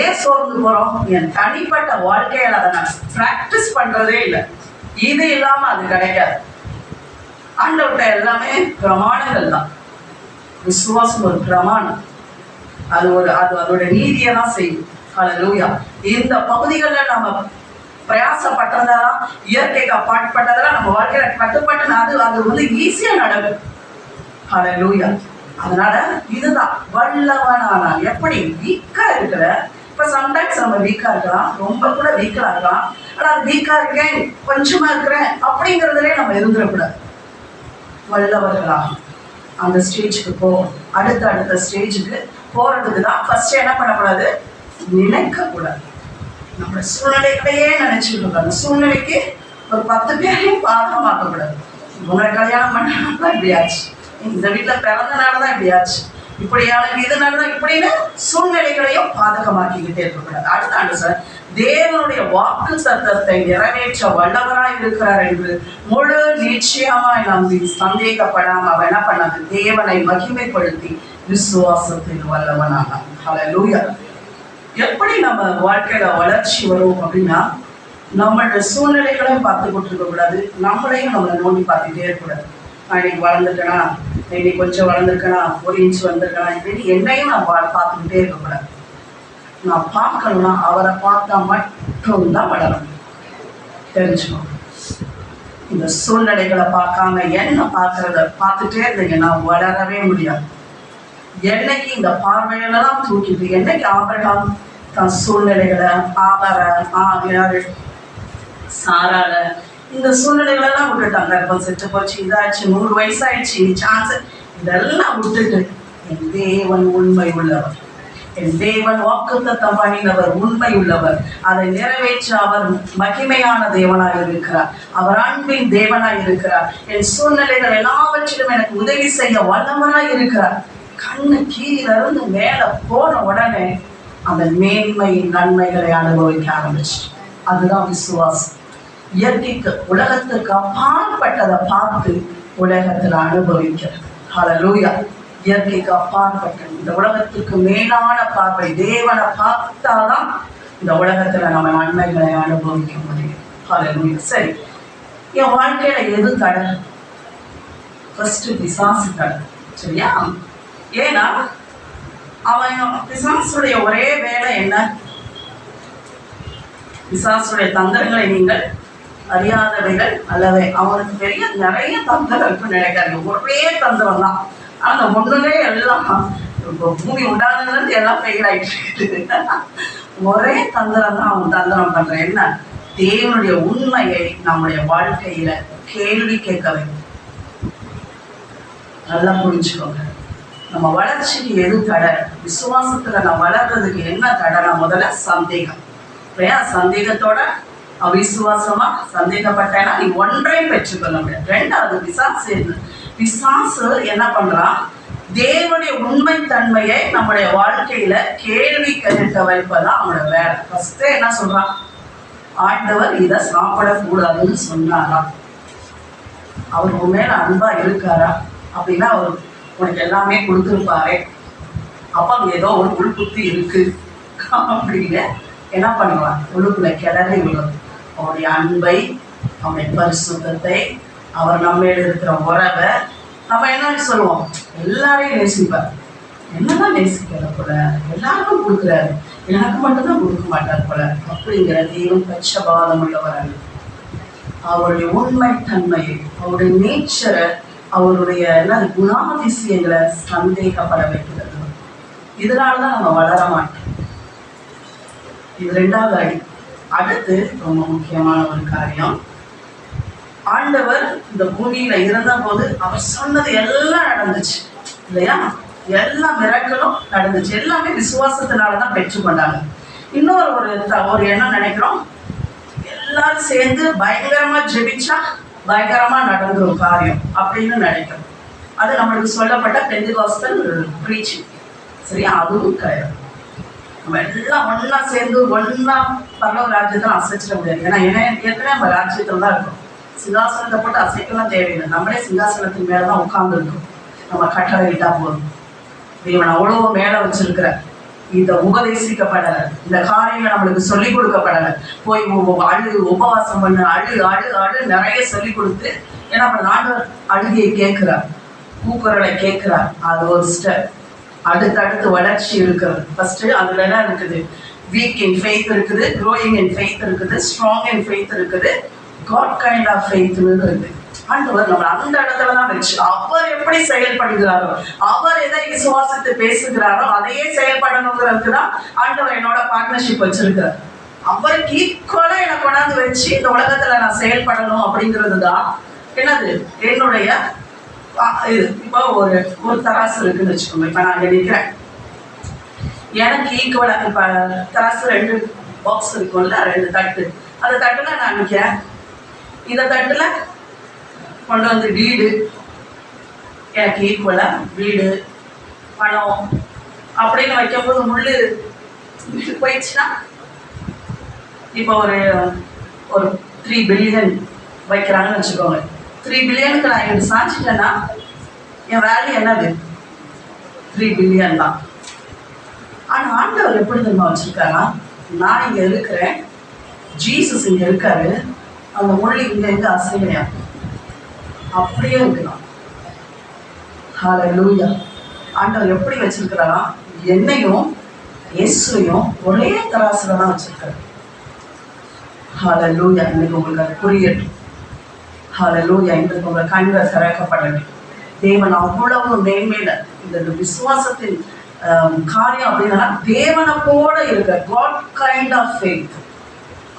ஏன் சோர்ந்து போறோம்? என் தனிப்பட்ட வாழ்க்கையில அதை நான் பிராக்டிஸ் பண்றதே இல்லை. இது இல்லாம அது கிடைக்காது. ஆண்டவர்கிட்ட எல்லாமே பிரமாணங்கள் தான். விசுவாசம் ஒரு பிரமாணம். அது அதோட நீதியை தான் செய்யும். ஹல்லேலூயா. இந்த பகுதிகளில் நம்ம பிரயாசப்பட்டதெல்லாம், இயற்கைக்கு அப்பாற்பட்டதெல்லாம் நம்ம வாழ்க்கையில கட்டுப்பட்டு அது ஈஸியா நடக்கும். ஹல்லேலூயா. அதனால இதுதான் வல்லவனானான். எப்படி வீக்கா இருக்கிற, இப்ப சம்டைம்ஸ் நம்ம வீக்கா இருக்கலாம், ரொம்ப கூட வீக்கா இருக்கலாம். ஆனா அது வீக்கா இருக்கேன், கொஞ்சமா இருக்கிறேன் அப்படிங்கிறதுலே நம்ம இருந்துடக்கூடாது. வல்லவர்களாக அந்த ஸ்டேஜுக்கு போகும். அடுத்த ஸ்டேஜுக்கு போறதுக்கு தான் ஃபர்ஸ்ட் என்ன பண்ணக்கூடாது? நினைக்க கூடாது. நம்ம சூழ்நிலைகளையே நினைச்சுட்டு இருக்கோம். அந்த சூழ்நிலைக்கு ஒரு 10 பேரையும் பாதகமாக்க கூடாது. உங்களை கல்யாணம் பண்ணாதான் இப்படி ஆச்சு, இந்த வீட்டுல பிறந்தனாலதான் இப்படி ஆச்சு, இப்படியான இதனாலதான் இப்படின்னு சூழ்நிலைகளையும் பாதகமாக்கிக்கிட்டே இருக்கக்கூடாது. அடுத்த ஆண்டு சார் தேவனுடைய வாக்கு சத்தத்தை நிறைவேற்ற வல்லவராய் இருக்கிறார் என்று முழு நிச்சயமாய் நம்பி சந்தேகப்படாம அவன் என்ன பண்ணாது? தேவனை மகிமைப்படுத்தி விசுவாசத்தில் வல்லவனானான். ஹல்லேலூயா. எப்படி நம்ம வாழ்க்கையில வளர்ச்சி வரும் அப்படின்னா, நம்மளோட சூழ்நிலைகளையும் பார்த்துக்கிட்டு இருக்க கூடாது, நம்மளையும் நம்மளை நோண்டி பார்த்துட்டே இருக்கக்கூடாது. நான் இன்னைக்கு வளர்ந்துட்டேனா, இன்னைக்கு கொஞ்சம் வளர்ந்துருக்கேனா, 1 இன்ச் வந்திருக்கேனா, இப்படின்னு என்னையும் நான் பார்த்துக்கிட்டே இருக்கக்கூடாது. நான் பார்க்கணும்னா அவரை பார்த்தா மட்டும்தான் வளரணும். தெரிஞ்சுக்கணும். இந்த சூழ்நிலைகளை பார்க்காம என்ன பார்த்துட்டே இருந்தீங்கன்னா வளரவே முடியாது. என்னைக்கு இந்த பார்வையிலதான் தூக்கிட்டு, என்னைக்கு ஆபிரகாம் தன் சூழ்நிலைகளை சாரால இந்த சூழ்நிலைகளெல்லாம் விட்டுட்டாங்க. கர்ப்பம் செத்து போச்சு, இதாச்சு, 100 வயசாயிடுச்சு, சான்ஸ், இதெல்லாம் விட்டுட்டு என் தேவன் உண்மை உள்ளவர், என் தேவன் வாக்குத்தத்தம் பண்ணினவர் உண்மை உள்ளவர், அதை நிறைவேற்ற அவர் மகிமையான தேவனாய் இருக்கிறார், அவர் அன்பின் தேவனாய் இருக்கிறார், என் சூழ்நிலைகள் எல்லாவற்றிலும் எனக்கு உதவி செய்ய வல்லவராய் இருக்கிறார். கண்ணு கீழிருந்து மேல போன உடனே அந்த மேன்மை நன்மைகளை அனுபவிக்க ஆரம்பிச்சு. அதுதான் விசுவாசம். இயற்கைக்கு உலகத்துக்கு அப்பாற்பட்டதை பார்த்து உலகத்துல அனுபவிக்கிறது. ஹல்லேலூயா. இயற்கைக்கு அப்பாற்பட்ட இந்த உலகத்துக்கு மேலான பார்வை, தேவனை பார்த்தாதான் இந்த உலகத்துல நம்ம நன்மைகளை அனுபவிக்க முடியும். ஹல்லேலூயா. சரி, என் வாழ்க்கையில எது தடை? ஃபர்ஸ்ட் பிசாசு தடை. சரியா? ஏன்னா அவன் பிசாசுடைய ஒரே வேலை என்ன? பிசாசுடைய தந்திரங்களை நீங்கள் அறியாதவைகள் அல்லவே. அவனுக்கு பெரிய நிறைய தந்திரம் நினைக்காது. ஒரே தந்திரம் தான். அந்த ஒண்ணுலே எல்லாம் பூமி உண்டானதுலேருந்து எல்லாம் ஃபெயில் ஆயிட்டு. ஒரே தந்திரம் தான் அவன் தந்திரம் பண்ற. என்ன? தேவனுடைய உண்மையை நம்முடைய வாழ்க்கையில கேள்வி கேட்க வேண்டும். நல்லா புரிஞ்சுக்கோங்க. நம்ம வளர்ச்சிக்கு எது தடை? விசுவாசத்துல நான் வளர்றதுக்கு என்ன தடைனா, முதல்ல சந்தேகம். இல்லையா? சந்தேகத்தோட அவிசுவாசமா சந்தேகப்பட்டேன்னா நீ ஒன்றையும் பெற்றுக்கொள்ள முடியாது. ரெண்டாவது பிசாசு என்ன பண்றான்? தேவனுடைய உண்மை தன்மையை நம்முடைய வாழ்க்கையில கேள்வி கேட்க வைப்பதான் அவனோட வேலை. ஃபர்ஸ்ட் என்ன சொல்றான்? ஆண்டவர் இதை சாப்பிடக்கூடாதுன்னு சொன்னாரா? அவர் உன் மேல அன்பா இருக்காரா? அப்படின்னா அவர் உனக்கு எல்லாமே கொடுத்துருப்பாரு. அப்ப அங்க ஏதோ ஒரு உள்புத்தி இருக்கு அப்படின்னு என்ன பண்ணுவான்? உள்ளுக்குள்ள கிளறி விடும். அவருடைய அன்பை, அவருடைய பரிசுத்தத்தை, அவர் நம்ம இருக்கிற உறவை நம்ம என்ன சொல்லுவோம்? எல்லாரையும் நேசிப்பார். என்னதான் நேசிக்கிற போல, எல்லாருக்கும் கொடுக்குறாரு, எனக்கு மட்டும்தான் கொடுக்க மாட்டார் போல அப்படிங்கிற தெய்வம் பட்சபாதம் உள்ளவர். அவருடைய உண்மை தன்மையை, அவருடைய நேச்சரை, அவருடைய குணாதிசயங்களை சந்தேகப்பட வைக்கிறது. இதனாலதான் நம்ம வளர மாட்டோம். இது 2வது அடி. அடுத்து ரொம்ப முக்கியமான ஒரு காரியம், ஆண்டவர் இந்த பூமியில இருந்த போது அவர் சொன்னது எல்லாம் நடந்துச்சு இல்லையா? எல்லா மிரக்கலும் நடந்துச்சு. எல்லாமே விசுவாசத்தினாலதான் பெற்றுக்கொண்டாங்க. இன்னொரு ஒரு எண்ணம் நினைக்கிறோம், எல்லாரும் சேர்ந்து பயங்கரமா ஜெபிச்சா பயங்கரமா நடந்துரும் காரியம் அப்படின்னு நினைக்கிறோம். அது நம்மளுக்கு சொல்லப்பட்ட பெந்தெகோஸ்தல் பிரீச்சிங். சரியா? அதுவும் கிடையாது. நம்ம எல்லாம் ஒன்னா சேர்ந்து ஒன்னா பரலோக ராஜ்யத்தை அசைச்சிட முடியாது. ஏன்னா ஏற்கனவே நம்ம ராஜ்யத்துல தான் இருக்கோம். சிங்காசனத்தை போட்டு அசைக்கலாம் தேவையில்லை. நம்மளே சிங்காசனத்தின் மேலதான் உட்கார்ந்து இருக்கோம். நம்ம கட்டளை இட்டா போதும். இவன் அவ்வளவு மேல வச்சிருக்கிற இந்த உபதேசிக்கப்படலை, இந்த காரியங்கள் நம்மளுக்கு சொல்லிக் கொடுக்கப்படலை. போய் அழு, உபவாசம் பண்ணு, அழு அழு அழு நிறைய சொல்லிக் கொடுத்து, ஏன்னா நம்ம ஆண்டவர் அழுகையை கேட்கிறார், கூக்குரலை கேட்கிறார். அது ஒரு ஸ்டெப். அடுத்தடுத்து வளர்ச்சி இருக்கிறது. ஃபர்ஸ்ட் அதுல என்ன இருக்குது? வீக் இன் ஃபெய்த் இருக்குது, க்ரோயிங் இன் ஃபெய்த் இருக்குது, ஸ்ட்ராங் இன் ஃபெய்த் இருக்குது, காட் கைண்ட் ஆஃப் ஃபெய்த்னு இருக்குது. ஆண்டவர் நம்ம அந்த இடத்துலதான் வச்சு அவர் எப்படி செயல்படுகிறாரோ, அவர் எதை விசுவாசித்து பேசுகிறாரோ அதையே செயல்படணுங்கிறதுக்கு தான் ஆண்டவர் என்னோட பார்ட்னர்ஷிப் வச்சிருக்கிறார். அவருக்கு ஈக்குவலா என்னை கொண்டாந்து வச்சு இந்த உலகத்துல நான் செயல்படணும் அப்படிங்கிறது தான் என்னது என்னுடைய இது. இப்போ ஒரு தராசு இருக்குன்னு வச்சுக்கோங்க. இப்ப நான் நினைக்கிறேன் எனக்கு ஈக்குவலா இப்ப தராசு 2 பாக்ஸ் இருக்கும்ல, 2 தட்டு. அந்த தட்டுல நான் நினைக்கிறேன், இந்த தட்டுல கொண்டு வந்து வீடு எனக்கு ஈக்குவலா, வீடு பணம் அப்படின்னு வைக்கும்போது முள்ளு போயிடுச்சுன்னா, இப்போ ஒரு 3 பில்லியன் வைக்கிறாங்கன்னு வச்சுக்கோங்க. 3 பில்லியனுக்கு நான் எனக்கு சாச்சிட்டேன்னா என் வேல்யூ என்னது? 3 பில்லியன் தான். ஆனா ஆண்டவர் எப்படி தெரியுமா வச்சிருக்காரா? நான் இங்க இருக்கிறேன், ஜீசஸ் இங்க இருக்காரு, அந்த மொழி இங்க எங்க அசையா அப்படியே இருக்கலாம். ஹல்லேலூயா. ஆண்டவர் எப்படி வச்சிருக்கிறாரா? என்னையும் இயேசுவையும் ஒரே தராசுல தான் வச்சிருக்காரு. ஹல்லேலூயா. இன்னைக்கு உங்களுக்கு அது புரியட்டும். ஹல்லேலூயா. இன்றைக்கு உங்கள் கண்கள் திறக்கப்படட்டும். தேவன் அவ்வளவு மேன்மேல இந்த விசுவாசத்தின் காரியம் அப்படின்னா தேவனை போல இருக்க காட் கைண்ட் ஆஃப் ஃபெய்த்.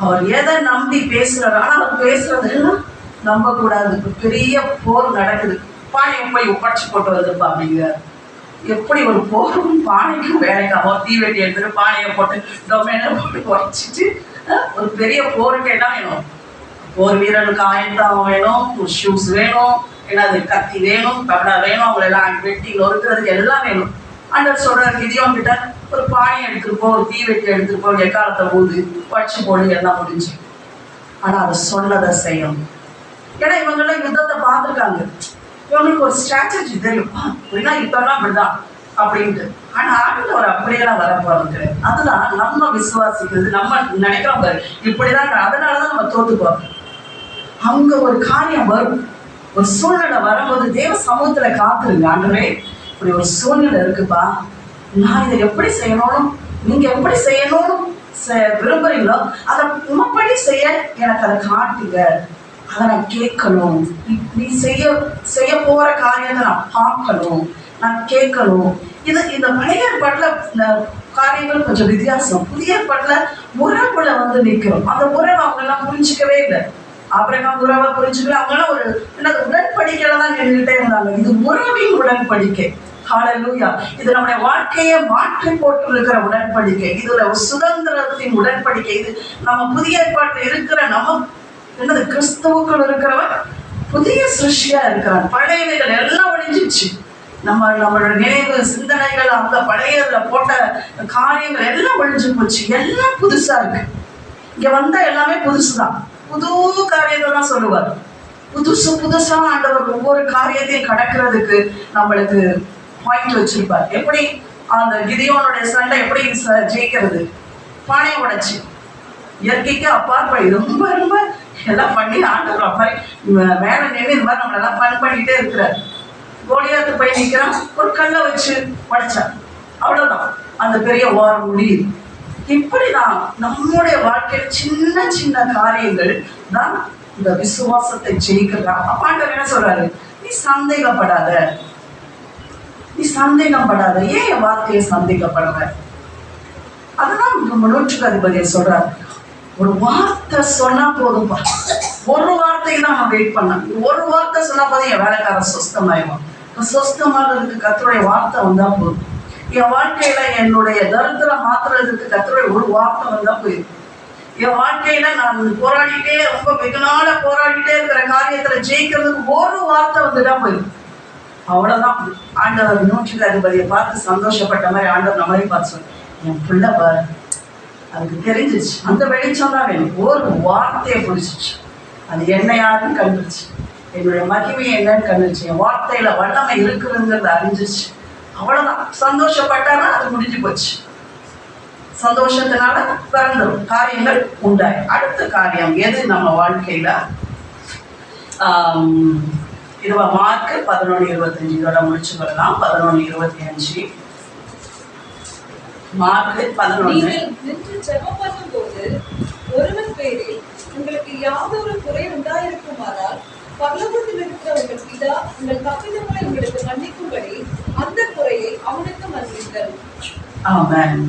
அவர் எதை நம்பி பேசுறாரு, ஆனா அவர் பேசுறது எல்லாம் நம்ப கூடாது. பெரிய போர் நடக்குது, பானையை போய் உடைச்சு போட்டு வந்துருப்பா அப்படிங்கிறார். எப்படி ஒரு போரும் பானைக்கும் வேலைக்காக தீவெட்டி எடுத்துட்டு பானையை போட்டு டொமேனை போட்டு உடைச்சிட்டு ஒரு பெரிய போருக்கு என்ன வேணும்? போர் வீரனுக்கு ஆயத்தம் வேணும், ஷூஸ் வேணும், என்னது கத்தி வேணும், கபடா வேணும், அவங்களை எல்லாம் வெட்டி நொறுக்கிறதுக்கு எல்லாம் வேணும். ஆண்டவர் சொல்றாரு கிதியோன் கிட்ட, ஒரு பானையை எடுத்துட்டு போ, ஒரு தீவெட்டி எடுத்துட்டு போ, எக்காலத்தை போது உடைச்சு போடு, எல்லாம் முடிஞ்சு. ஆனா அதை சொன்னதை செய்யணும். ஏன்னா இவங்கெல்லாம் யுத்தத்தை பார்த்துருக்காங்க, இவங்களுக்கு ஒரு ஸ்ட்ராட்டஜி தெரியும், அப்படின்னா இப்பெல்லாம் அப்படிதான் அப்படின்ட்டு. ஆனா ஆண்டவர் அப்படியெல்லாம் வரப்போறது. அதுதான் நம்ம விசுவாசிக்கிறது. நம்ம நினைக்கிறோம் பாரு இப்படிதான், அதனாலதான் நம்ம தோத்துப்போம். அங்க ஒரு காரியம் வரும், ஒரு சூழ்நிலை வரும்போது தேவ சமூகத்துல காத்துருங்க. ஆண்டவரே இப்படி ஒரு சூழ்நிலை இருக்குப்பா, நான் இதை எப்படி செய்யணும், நீங்க எப்படி செய்யணும்னு விரும்புறீங்களோ அதை உண்மைப்படி செய்ய எனக்கு அதை காட்டுங்க, அதை நான் கேட்கணும். நீ செய்ய போற காரியத்தை நான் பார்க்கணும், நான் கேட்கணும். இந்த பழைய ஏற்பாட்டுல இந்த காரியங்கள் கொஞ்சம் வித்தியாசம். புதிய ஏற்பாட்டுல உறவுல வந்து நிற்கிறோம். அந்த உறவை அவங்க எல்லாம் புரிஞ்சுக்கவே இல்லை. ஆபிரகாம் உறவை புரிஞ்சுக்கல. அவங்க எல்லாம் ஒரு உடன்படிக்கையில தான் நின்றுகிட்டே இருந்தாங்க. இது உறவின் உடன்படிக்கை. ஹல்லேலூயா. இது நம்முடைய வாழ்க்கையை மாற்றி போட்டு இருக்கிற உடன்படிக்கை. இதுல ஒரு சுதந்திரத்தின் உடன்படிக்கை. இது நம்ம புதிய ஏற்பாட்டில் இருக்கிற நம்ம என்னது கிறிஸ்துவுக்குள் இருக்கிறவன் புதிய சிருஷ்டியா இருக்கிறான். பழையவைகள் எல்லாம் ஒழிஞ்சிச்சு. நம்மளோட நினைவு சிந்தனைகள் அந்த பழையதுல போட்ட காரியங்கள் எல்லாம் ஒழிஞ்சு போச்சு. எல்லாம் புதுசா இருக்கு. இங்க வந்தா எல்லாமே புதுசுதான். புது காரியத்தை தான் சொல்லுவார். புதுசா ஆண்டவர் ஒவ்வொரு காரியத்தையும் கடக்கிறதுக்கு நம்மளுக்கு பாயிண்ட் வச்சிருப்பார். எப்படி அந்த கிதியோனுடைய சண்டை எப்படி ஜெயிக்கிறது? பானையை உடைச்சு இயற்கைக்கு அப்பாற்படி ரொம்ப ரொம்ப எல்லாம் பண்ணி ஆண்டவர் அப்படி மேல நின்று இந்த மாதிரி நம்மளெல்லாம் பண்ணிட்டே இருக்கிறார். கோலியாத்து போய் நிற்கிறான், ஒரு கல்லை வச்சு உடைச்சான், அவ்வளவுதான், அந்த பெரிய வாரம் முடியுது. இப்படிதான் நம்முடைய வாழ்க்கையில் சின்ன சின்ன காரியங்கள் தான் இந்த விசுவாசத்தை ஜெயிக்கிறான். ஆண்டவர் என்ன சொல்றாரு? நீ சந்தேகப்படாத, நீ சந்தேகப்படாத. ஏன் என் வார்த்தையை சந்தேகப்படுற? அதுதான் நம்ம 100க்கு அதிபதியை சொல்றாரு. ஒரு வார்த்தை சொன்னா போதும்பா. ஒரு வார்த்தைக்கு தான் நம்ம வெயிட் பண்ண. ஒரு வார்த்தை சொன்னா போதும் என் வேலைக்காரன் சொஸ்தமாயிடும். சொஸ்தமானதுக்கு கர்த்தருடைய வார்த்தை வந்தா போதும். என் வாழ்க்கையில என்னுடைய தரித்திரம் மாத்துறதுக்கு கர்த்தருடைய ஒரு வார்த்தை வந்தா போயிடும். என் வாழ்க்கையில நான் போராடிட்டே ரொம்ப வெகு நாள போராடிட்டே இருக்கிற காரியத்துல ஜெயிக்கிறதுக்கு ஒரு வார்த்தை வந்துட்டா போயிடும். அவ்வளவுதான். ஆண்டவர் 100க்கு அதிபதியை பார்த்து சந்தோஷப்பட்ட மாதிரி ஆண்டவர் நம்மளையும் பார்த்து சொல்ல, என் பிள்ளை பாரு, அதுக்கு தெரிஞ்சிச்சு, அந்த வெளிச்சம் தான் வேணும். ஒரு வார்த்தையை பிடிச்சிச்சு, அது என்னையாருன்னு கண்டுச்சு, என்னுடைய மகிமை என்னன்னு கண்டுச்சு, என் வார்த்தையில வல்லமை இருக்குதுங்கிறத அறிஞ்சிச்சு. அவ்வளவுதான். சந்தோஷப்பட்டானா அது முடிஞ்சு போச்சு. சந்தோஷத்தினால பிறந்துடும் காரியங்கள் உண்டாய். அடுத்த காரியம் எது நம்ம வாழ்க்கையில? மார்க் 11:25 இதோட முடிச்சு வரலாம். 11:25 மார்க் 11. நீங்கள் நின்று ஜெபம் பண்ணும்போது ஒருவன் பேரில் உங்களுக்கு யாதொரு குறை உண்டாயிருக்குமானால் பரலோகத்தில் இருக்கிற உங்கள் பிதா உங்கள் தப்பிதங்களை உங்களுக்கு மன்னிக்கும்படி அந்த குறையை அவனுக்கு மன்னியுங்கள். ஆமென்.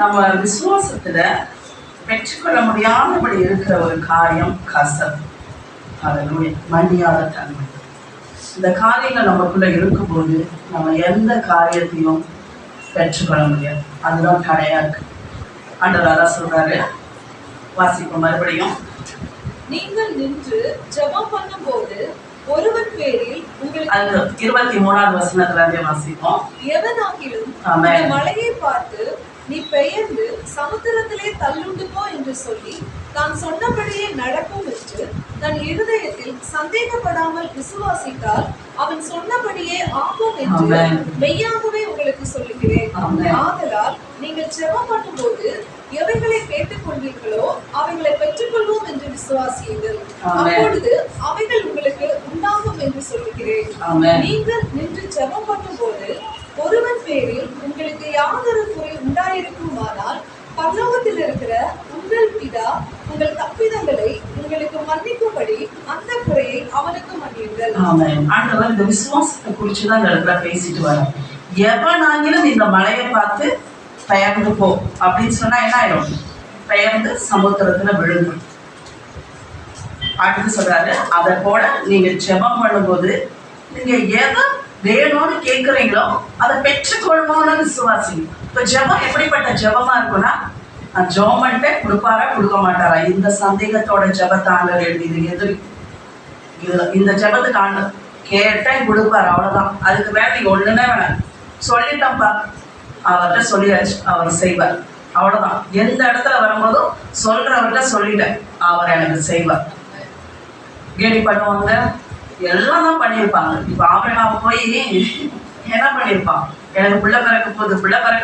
நம்ம விசுவாசத்துல பெற்றுக்கொள்ள முடியாதபடி இருக்கிற ஒரு காரியம் கசப்பு. ஹல்லேலூயா. மன்னியாத தன்மை. இந்த காரியங்கள் நமக்குள்ள இருக்கும்போது நம்ம எந்த காரியத்தையும் பெற்றுக்கொள்ள முடியாது. அதுதான் தடையா இருக்கு. ஆண்டவர் அதான் சொல்றாரு. வாசிப்போம் மறுபடியும். நீங்கள் நின்று ஜெபம் பண்ணும்போது ஒருவன் பேரில் உங்களுக்கு, அது 23வது வசனத்துல வாசிப்போம். எவனாகிலும் ஆமென். இந்த மலையை பார்த்து நீ பெயர்ந்து சமுத்திரத்திலே தள்ளுண்டு போ என்று சொல்லி தான் சொன்னபடியே நடக்கும் என்று தன் இருதயத்தில் சந்தேகப்படாமல் விசுவாசித்தால் அவன் சொன்னபடியே ஆகும் என்று ஆமென். மெய்யாகவே உங்களுக்கு சொல்லுகிறேன். ஆமென். ஆதலால் நீங்கள் ஜெபம் பண்ணும்போது எவைகளை கேட்டுக்கொள்வீர்களோ அவைகளை பெற்றுக்கொள்வோம் என்று விசுவாசியுங்கள். ஆமென். அப்பொழுது அவைகள் உங்களுக்கு உண்டாகும் என்று சொல்லுகிறேன். ஆமென். நீங்கள் நின்று ஜெபம் பண்ணும்போது ஒருவன் பேரில் உங்களுக்கு யாதொரு குறை உண்டாயிருக்குமானால் பரலோகத்தில் இருக்கிற உங்கள் பிதா உங்கள் தப்பிதங்களை உங்களுக்கு மன்னிக்கும்படி அந்த குறையை அவனுக்கு மன்னியுங்கள். ஆமென். ஆண்டவர் இந்த விசுவாசத்தை குறிச்சுதான் இந்த இடத்துல பேசிட்டு வரோம். எவனாகிலும் இந்த மலையை பார்த்து பெயர்ந்து போ அப்படின்னு சொன்னா என்ன ஆயிடும்? பெயர்ந்து சமுத்திரத்துல விழுந்து. அடுத்து சொல்றாரு, அதை போல நீங்க ஜெபம் பண்ணும்போது நீங்க எதை வேணும்னு கேட்குறீங்களோ அதை பெற்றுக்கொள்ளணும்னு விசுவாசி. இப்ப ஜெபம் எப்படிப்பட்ட ஜெபமா இருக்குன்னா, ஜெபம் பண்ணிட்டு கொடுப்பாரா கொடுக்க மாட்டாரா இந்த சந்தேகத்தோட ஜெபத்தை ஆண்டவர் எழுதி எதிரி இந்த ஜெபத்துக்கு ஆண்டவர் கேட்டேன் கொடுப்பாரு, அவ்வளவுதான். அதுக்கு மேல நீங்க ஒண்ணுமே வேணாம். சொல்லிட்டோம்ப்பா, அவர்கிட்ட சொல்லியாச்சு, அவர் செய்வார், அவ்வளவுதான். எந்த இடத்துல வரும்போதும் சொல்றவர்கிட்ட சொல்லிட்டேன், அவர் எனக்கு செய்வார். கேலி பண்ணுவாங்க, எல்லாம் தான் பண்ணியிருப்பாங்க. இப்போ ஆபிரகாம் போய் என்ன பண்ணியிருப்பான்? எனக்கு பிள்ளை பிறக்க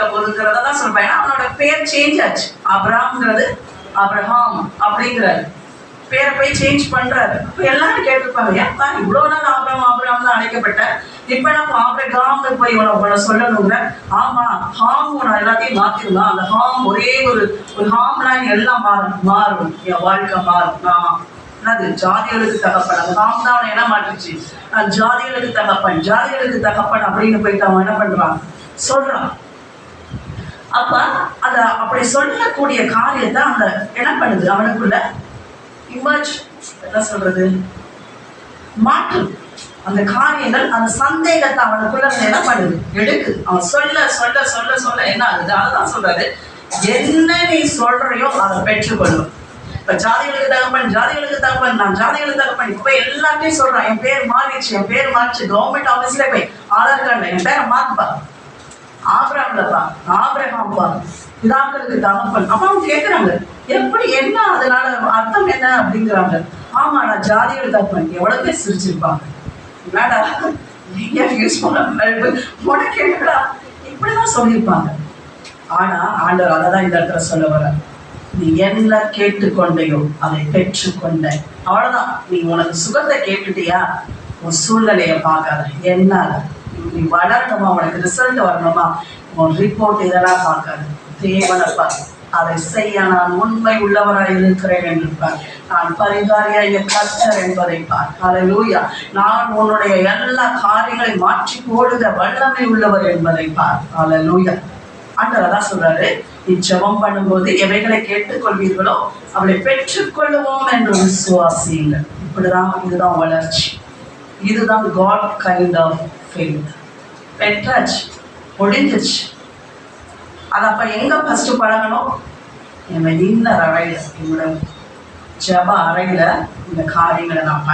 போகுதுங்கிறத தான் சொல்றேன். ஏன்னா அவனோட பேர் சேஞ்ச் ஆச்சு. ஆபிரகாம்ங்கிறது ஆபிரகாம் அப்படிங்கிறாரு, பேரை போய் சேஞ்ச் பண்றாரு. இப்போ எல்லாரும் கேட்டிருப்பாங்க, ஏப்பா இவ்வளவு நாள் ஆபிரகாம் தான் அழைக்கப்பட்ட, இப்ப நம்ம ஆபிரகாம்னு போய் உன சொல்லணுங்கிற. ஆமா, ஹாம் உன எல்லாத்தையும் மாத்திருந்தான். அந்த ஹாம் ஒரே ஒரு ஹாம்லாம் எல்லாம் மாறும், என் வாழ்க்கை மாறும். நான் அது ஜாதிகளுக்கு தகப்பன், அந்த ஹாம் தான் அவனை என்ன மாட்டுச்சு, ஜாதிகளுக்கு தகப்பன் அப்படின்னு போயிட்டு அவன் என்ன பண்றான், சொல்றான். அப்ப அத அப்படி சொல்லக்கூடிய காரியத்தை அந்த என்ன பண்ணுது, அவனுக்குள்ள இமேஜ் என்ன சொல்றது, மாற்று. அந்த காரியங்கள் அந்த சந்தேகத்தை அவனுக்குள்ள என்ன பண்ணுது, எடுக்கு. அவன் சொல்ல என்ன ஆகுது? அதான் சொல்றாரு, என்ன நீ சொல்றையோ அதை பெற்றுக்கொள்ளும். இப்ப ஜாதிகளுக்கு தகப்பன், நான் ஜாதிகளுக்கு தகப்பன். இப்ப எல்லாத்தையும் சொல்றான், என் பேர் மாறிடுச்சு. கவர்மெண்ட் ஆபீஸ்ல போய் ஆதார் கார்டுல என் பேரை மாத்துப்பா, ஆபிரகாம்பா, பிதாக்களுக்கு தகப்பன். அப்ப அவங்க கேட்கிறாங்க, எப்படி, என்ன, அதனால அர்த்தம் என்ன அப்படிங்கிறாங்க. ஆமா, நான் ஜாதிகளுக்கு தகப்பன். எவ்வளவு பேர் சிரிச்சிருப்பாங்க, என்னடா நீங்க யூஸ் பண்ண உனக்கு என்னடா இப்படிதான் சொல்லியிருப்பாங்க. ஆனா ஆண்டவர் அதான் இந்த இடத்துல சொல்ல வர, நீ என்ன கேட்டுக்கொண்டையோ அதை பெற்றுக்கொண்ட, அவ்வளவுதான். நீ உனக்கு சுகத்தை கேட்டுட்டியா, உன் சூழ்நிலையை பார்க்காத. என்ன நீ வளரணுமா, உனக்கு ரிசல்ட் வரணுமா, உன் ரிப்போர்ட் இதெல்லாம் பார்க்காது. தேவனை பார், அதை செய்ய நான் உண்மை உள்ளவராய் இருக்கிறேன் என்று பார். நான் பரிகாரியாகிய கர்த்தர் என்பதை பார். ஹல்லேலூயா. நான் உன்னுடைய எல்லா காரியங்களை மாற்றி போடுக வல்லமை உள்ளவர் என்பதை பார். ஹல்லேலூயா. ஆண்டவர் தான் சொல்றாரு, நீ ஜெபம் பண்ணும்போது எவைகளை கேட்டுக்கொள்வீர்களோ அவளை பெற்றுக்கொள்ளுவோம் என்று விசுவாசியுங்கள். இப்படிதான், இதுதான் வளர்ச்சி, இதுதான் காட் கைண்ட் ஆஃப் ஃபெய்த். பெற்றாச்சு, முடிஞ்சிச்சு. அது அப்ப எங்க ஃபர்ஸ்ட் பழகணும்? என்னை இன்னர் அறையில, என்னோட ஜெப அறையில இந்த காரியங்களை நான்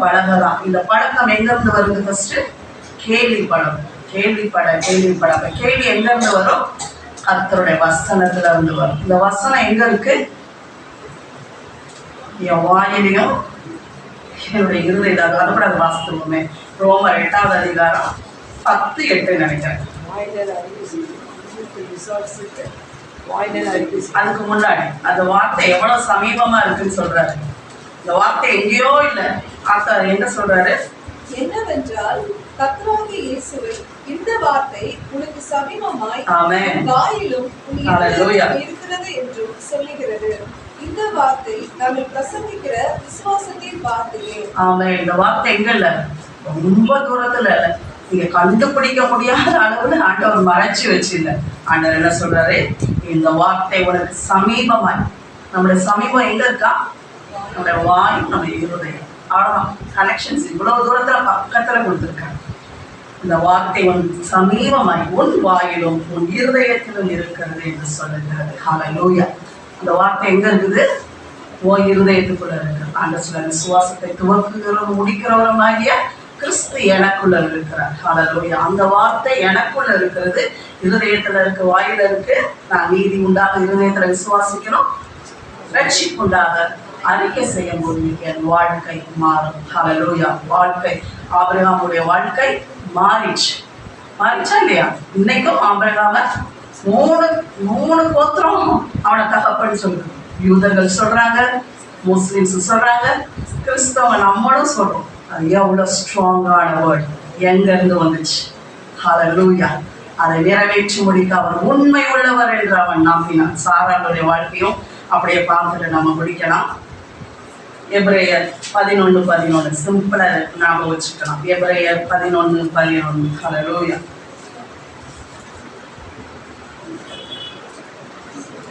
பழகதான். இந்த பழக்கம் எங்க இருந்து வருது? ஃபர்ஸ்ட் கேள்வி பழக்கம். கேள்விப்பட அப்ப கேள்வி எங்க இருந்து வரும்? கர்த்தருடைய வசனத்துல இருந்து வரும். இந்த வசனம் எங்க இருக்கு? என் வாயிலையும் என்னுடைய இருதயத்தில். அது கூட அது வாசித்துவோமே. ரோமர் 8வது அதிகாரம் 10:8 நினைக்கிறேன். அதுக்கு முன்னாடி அந்த வார்த்தை எவ்வளவு சமீபமா இருக்குன்னு சொல்றாரு. இந்த வார்த்தை எங்கேயோ இல்ல, ஆத்தர் என்ன சொல்றாரு? என்னவென்றால் கர்த்தராகிய இயேசுவே, இந்த வார்த்தை உனக்கு சமீபமாய் வாயிலும் இருக்கிறது என்றும் சொல்லுகிறது. இந்த வார்த்தை நாங்கள் பிரசங்கிக்கிற விசுவாசத்தின் வார்த்தையே. ஆமே. இந்த வார்த்தை எங்க இல்ல, ரொம்ப தூரத்துல இல்ல, நீங்க கண்டுபிடிக்க முடியாத அளவுல ஆண்டவர் மறைச்சு வச்சிருந்த. ஆண்டவர் என்ன சொல்றாரு? இந்த வார்த்தை உனக்கு சமீபமாய். நம்மளுடைய சமீபம் எங்க இருக்கா? நம்முடைய வாய், நம்முடைய இருதயம். அவ்வளவுதான் கனெக்ஷன்ஸ். இவ்வளவு தூரத்துல பக்கத்துல கொடுத்துருக்காங்க. இந்த வார்த்தை உன் சமீபமாய் உன் வாயிலும் உன் இருதயத்திலும் இருக்கிறது என்று சொல்லுகிறது. ஹல்லேலூயா. அந்த வார்த்தை எங்க இருக்குது? உன் இருதயத்துக்குள்ள இருக்கிறது. ஆண்டவர் சொல்ற விசுவாசத்தை துவக்குகிறவரும் முடிக்கிறவருமாகிய கிறிஸ்து எனக்குள்ள இருக்கிறார். ஹல்லேலூயா. அந்த வார்த்தை எனக்குள்ள இருக்கிறது, இருதயத்துல இருக்கு, வாயில இருக்கு. நான் நீதி உண்டாக இருதயத்துல விசுவாசிக்கணும், ரட்சிப்பு உண்டாக அறிக்கை செய்யும் போது என் வாழ்க்கை மாறும். ஹல்லேலூயா. வாழ்க்கை, ஆபிரகாமுடைய வாழ்க்கை மாறிச்சா இல்லையா? இன்னைக்கும் ஆபிரகாம மூணு கோத்திரம் அவனை தகப்பன்னு சொல்றாங்க. யூதர்கள் சொல்றாங்க, முஸ்லிம்ஸ் சொல்றாங்க, கிறிஸ்தவ நம்மளும் சொல்றோம். அது எவ்வளவு ஸ்ட்ராங்கான வேர்ட் எங்க இருந்து வந்துச்சு? ஹல்லேலூயா. அதை நிறைவேற்றி முடிக்க அவர் உண்மை உள்ளவர் என்று அவன் நம்பினான். சாராளுடைய வாழ்க்கையும் அப்படியே பார்த்துட்டு நம்ம முடிக்கலாம். எபிரேயர் 11:11 சிம்பிளா ஞாபகம் வச்சுக்கலாம். எபிரேயர் 11:11. ஹல்லேலூயா.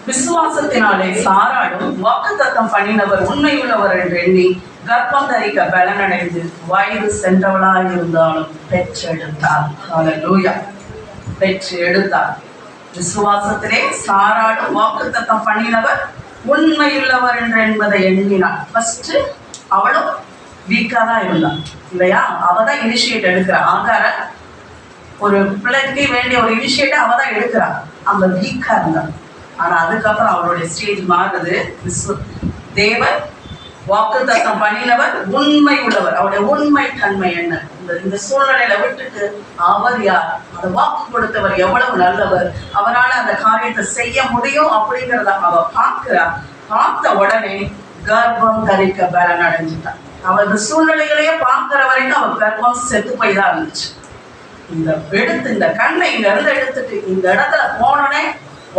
விசுவாசத்தினாலே சாராளும் வாக்குத்தத்தம் பண்ணினவர் உண்மையுள்ளவர் என்று எண்ணி கர்ப்பம் தரிக்க பலனடைந்து வயது சென்றவளாய் இருந்தாலும் பெற்றெடுத்தார். ஹல்லேலூயா. பெற்று எடுத்தார். விசுவாசத்திலே சாராளும் வாக்குத்தத்தம் பண்ணினவர் உண்மையுள்ளவர் என்று என்பதை எண்ணினார். ஃபர்ஸ்ட் அவளும் வீக்கா தான் இருந்தான் இல்லையா? அவதான் இனிஷியேட் எடுக்கிறா. ஆகார ஒரு பிள்ளைக்கு வேண்டிய ஒரு இனிஷியேட்டை அவதான் எடுக்கிறா. அந்த வீக்கா இருந்தான். ஆனா அதுக்கப்புறம் அவருடைய ஸ்டேஜ் மாறுது. தேவன் வாக்குத்தத்தம் பண்ணினவர் உண்மை உள்ளவர். அவருடைய உண்மை தன்மை என்ன? இந்த சூழ்நிலையில விட்டுட்டு அவர் யார், அந்த வாக்கு கொடுத்தவர் எவ்வளவு நல்லவர், அவரால் அந்த காரியத்தை செய்ய முடியும் அப்படிங்கிறத அவ பார்க்கிறார். பார்த்த உடனே கர்ப்பம் தரிக்க பலன் அடைஞ்சிட்டான். அவ இந்த சூழ்நிலைகளையே பார்க்கிற வரைக்கும் அவ கர்ப்பம் செத்து போய் தான் இருந்துச்சு. இந்த கண்ணை இங்க இருந்து எடுத்துட்டு இந்த இடத்துல போனோடனே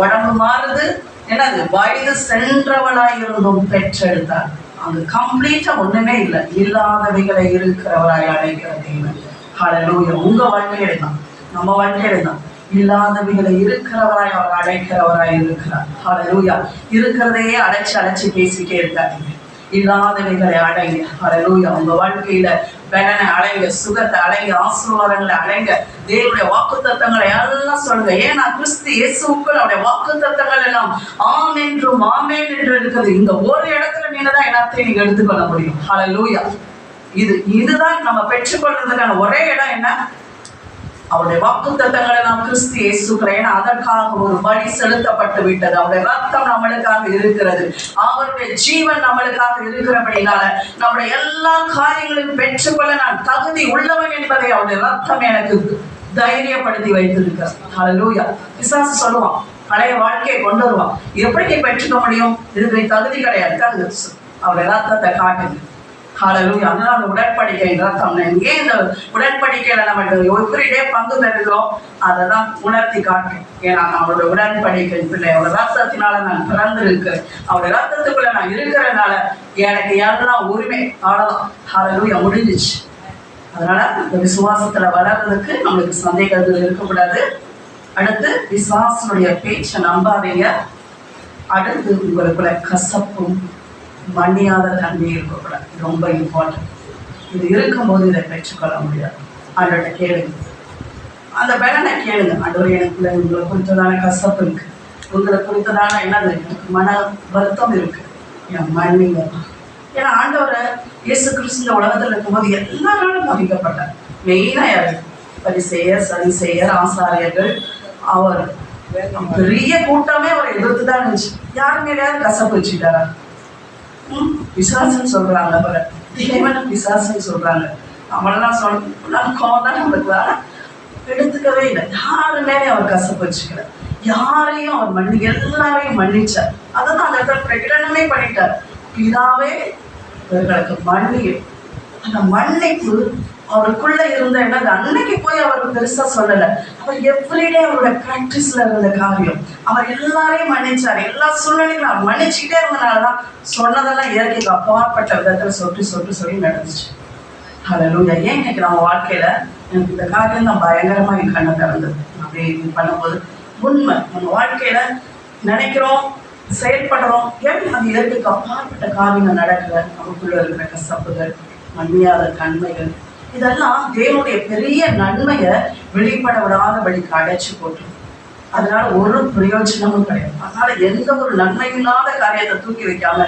உடம்பு மாறுது. என்னது? வயது சென்றவளாய் இருந்தும் பெற்றெடுத்தார். அங்கு கம்ப்ளீட்டா ஒண்ணுமே இல்லை, இல்லாதவைகளை இருக்கிறவராய் அழைக்கிற தேவன். ஹல்லேலூயா. உங்க வாழ்க்கையில தான், நம்ம வாழ்க்கையில தான் இல்லாதவைகளை இருக்கிறவராய் அவர் அழைக்கிறவராய் இருக்கிறார். ஹல்லேலூயா. இருக்கிறதையே அழைச்சு பேசிட்டே இருக்காங்க. இல்லாதவைகளை அடைங்க. ஹல்லேலூயா. உங்க வாழ்க்கையில பலனை அடைங்க, சுகத்தை அடைங்க, ஆசீர்வாதங்களை அடைங்க, தேவனுடைய வாக்குத்தத்தங்களை எல்லாம் சொல்லுங்க. ஏன்னா கிறிஸ்து இயேசுவுக்குள் அவருடைய வாக்குத்தத்தங்கள் எல்லாம் ஆம் என்றும் ஆமேன் என்று இருக்குது. இந்த ஒரு இடத்துல நீங்க தான் எல்லாத்தையும் நீங்க எடுத்துக்கொள்ள முடியும். ஹல்லேலூயா. இதுதான் நம்ம பெற்றுக்கொள்றதுக்கான ஒரே இடம். என்ன? அவருடைய வாக்குத்தத்தங்களை நாம் கிறிஸ்து இயேசுக்களை. ஏன்னா அதற்காக ஒரு பலி செலுத்தப்பட்டு விட்டது. அவருடைய ரத்தம் நம்மளுக்காக இருக்கிறது. அவருடைய ஜீவன் நம்மளுக்காக இருக்கிறபடினால நம்முடைய எல்லா காரியங்களையும் பெற்றுக்கொள்ள நான் தகுதி உள்ளவன் என்பதை அவருடைய ரத்தம் எனக்கு தைரியப்படுத்தி வைத்திருக்கிறார். ஹல்லேலூயா. பிசாசு சொல்லுவான், பழைய வாழ்க்கையை கொண்டு வருவான். எப்படி நீ பெற்றுக்க முடியும்? இதுக்கு தகுதி கிடையாது. அவருடைய ரத்தத்தை காட்டுங்க. ஹல்லேலூயா. அதனால அந்த உடன்படிக்கை ரத்தம். ஏன் இந்த உடன்படிக்கையில நம்ம எவ்ரிடே பங்கு பெறுகிறோம்? அதை தான் உணர்த்தி காட்டும். ஏன்னா அவருடைய உடன்படிக்கை பிள்ளை, அவருடைய ரத்தத்தினால நான் பிறந்து இருக்கிறேன், அவருடைய ரத்தத்துக்குள்ள நான் இருக்கிறதுனால எனக்கு எல்லாம் உரிமை. அவ்வளவுதான். ஹல்லேலூயா. முடிஞ்சிச்சு. அதனால இந்த விசுவாசத்துல வளர்றதுக்கு நம்மளுக்கு சந்தேகங்கள் இருக்கக்கூடாது. அடுத்து விசுவாசனுடைய பேச்சை நம்பாதீங்க. அடுத்து உங்களுக்குள்ள கசப்பும் மன்னியாத தன்மை இருக்கக்கூடாது. ரொம்ப இம்பார்ட்டன்ட். இது இருக்கும்போது இதை பெற்றுக்கொள்ள முடியாது. ஆண்டவர்கிட்ட கேளுங்க, அந்த பலனை கேளுங்க. ஆண்டவர் எனக்குள்ள உங்களை குறித்ததான கசப்பு இருக்கு, உங்களை குறித்ததான என்னது மன வருத்தம் இருக்கு, என் மன்னிங்க. ஏன்னா ஆண்டவரை இயேசு கிறிஸ்து இந்த உலகத்தில் இருக்கும்போது எல்லா நாளும் மதிக்கப்பட்டார். மெயினா யாரு? பரிசேயர், சதுசேயர், ஆசாரியர்கள், அவர் பெரிய கூட்டமே அவர் எதிர்த்து தான் இருந்துச்சு. யார் மேலேயாவது கசப்பு வச்சுட்டாரா? பிசாசுன்னு சொல்றாங்க, அவரை தேவன பிசாசுன்னு சொல்றாங்க. நம்மளெல்லாம் சொன்ன கோவம் தான் நம்மளுக்கு எடுத்துக்கவே இல்லை. யாரு மேலே அவர் கசப்பு வச்சுக்கல, யாரையும் அவர் எல்லாரையும் மன்னிச்சார். அதான் அந்த இடத்துல பிரகடனமே பண்ணிட்டார், பிதாவே இவர்களுக்கு மன்னியும். அந்த மன்னிப்பு அவருக்குள்ள இருந்த என்னது அன்னைக்கு போய் அவர் பெருசா சொல்லல, அவர் எவ்ரிடே அவரோட பிராக்டிஸ்ல இருந்த காரியம். அவர் எல்லாரையும் மன்னிச்சார், எல்லா சூழ்நிலைகளும் அவர் மன்னிச்சுட்டே இருந்தனாலதான் சொன்னதெல்லாம் இயற்கைக்கு அப்பாற்பட்ட விதத்துல சொல்லி நடந்துச்சு. ஹல்லேலூயா. ஏன் இன்னைக்கு நம்ம வாழ்க்கையில எனக்கு இந்த காரியம் தான் பயங்கரமா என் கண்ணை திறந்தது. அப்படி பண்ணும்போது உண்மை நம்ம வாழ்க்கையில நினைக்கிறோம், செயல்படுறோம், ஏன் அது இயற்கைக்கு அப்பாற்பட்ட காரியங்கள் நடக்கல. நமக்குள்ள இருக்கிற கசப்புகள், மன்னியாத தன்மைகள், இதெல்லாம் தேவனுடைய பெரிய நன்மையை வெளிப்பட விடாதபடிக்கு அடைச்சு போட்டு, அதனால ஒரு பிரயோஜனமும் கிடையாது. அதனால எந்த ஒரு நன்மையில்லாத காரியத்தை தூக்கி வைக்காம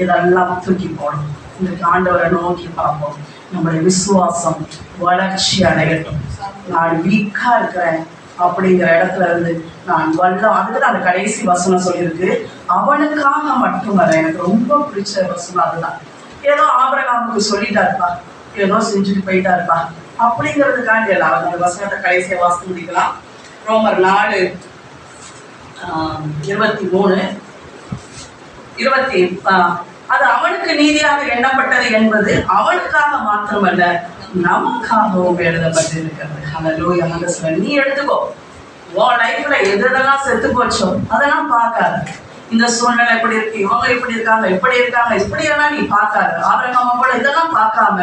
இதெல்லாம் தூக்கி போடணும். இன்றைக்கு ஆண்டவரை நோக்கி பார்ப்போம். நம்முடைய விசுவாசம் வளர்ச்சி அடையட்டும். நான் வீக்கா இருக்கிறேன் அப்படிங்கிற இடத்துல இருந்து நான் அதுக்கு அந்த கடைசி வசனம் சொல்லியிருக்கு, அவனுக்காக மட்டுமல்ல. எனக்கு ரொம்ப பிடிச்ச வசனம் அதுதான். ஏதோ ஆபிரகாமுக்கு சொல்லிட்டாருப்பா, ஏதோ செஞ்சுட்டு போயிட்டாருப்பா அப்படிங்கிறதுக்காண்டி எல்லாம் அந்த வசனத்தை கடைசியை வாசித்து முடிக்கலாம். ரோமர் 4:23 அது அவனுக்கு நீதியாக எண்ணப்பட்டது என்பது அவனுக்காக மாத்திரமல்ல நமக்காகவும் எழுதப்பட்டு இருக்கிறது. ஹல்லேலூயா. நீ எடுத்துக்கோ, உன் லைஃப்ல எதெல்லாம் செத்து போச்சோ அதெல்லாம் பார்க்காது. இந்த சூழ்நிலை எப்படி இருக்கு, இவங்க இப்படி இருக்காங்க, இப்படியெல்லாம் நீ பார்க்காது. ஆபிரகாம் போல இதெல்லாம் பார்க்காம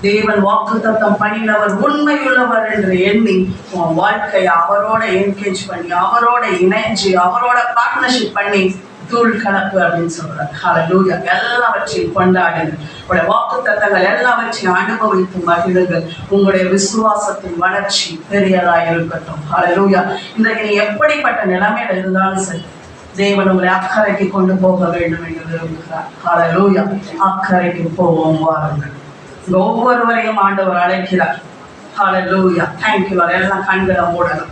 தேவன் வாக்குத்தத்தம் பண்ணினவர், உண்மையுள்ளவர் என்று எண்ணி உன் வாழ்க்கையை அவரோட என்கேஜ் பண்ணி, அவரோட இணைஞ்சு, அவரோட பார்ட்னர்ஷிப் பண்ணி தூள் கலப்பு அப்படின்னு சொல்றாரு. ஹல்லேலூயா. எல்லாவற்றையும் கொண்டாடுங்கள். உங்களுடைய வாக்குத்தத்தங்கள் எல்லாவற்றையும் அனுபவித்து மகிழுங்கள். உங்களுடைய விசுவாசத்தின் வளர்ச்சி பெரியதாக இருக்கட்டும். ஹல்லேலூயா. இன்றைக்கு நீ எப்படிப்பட்ட நிலைமையில இருந்தாலும் சரி, தேவன் உங்களை அக்கறைக்கு கொண்டு போக வேண்டும் என்று விரும்புகிறார். ஹல்லேலூயா. அக்கறைக்கு போவோம், வாருங்கள். ஒவ்வொருவரையும் ஆண்டவர் அழைக்கிறார். ஹல்லேலூயா. தேங்க்யூ. எல்லாம் கண்களை மூடணும்.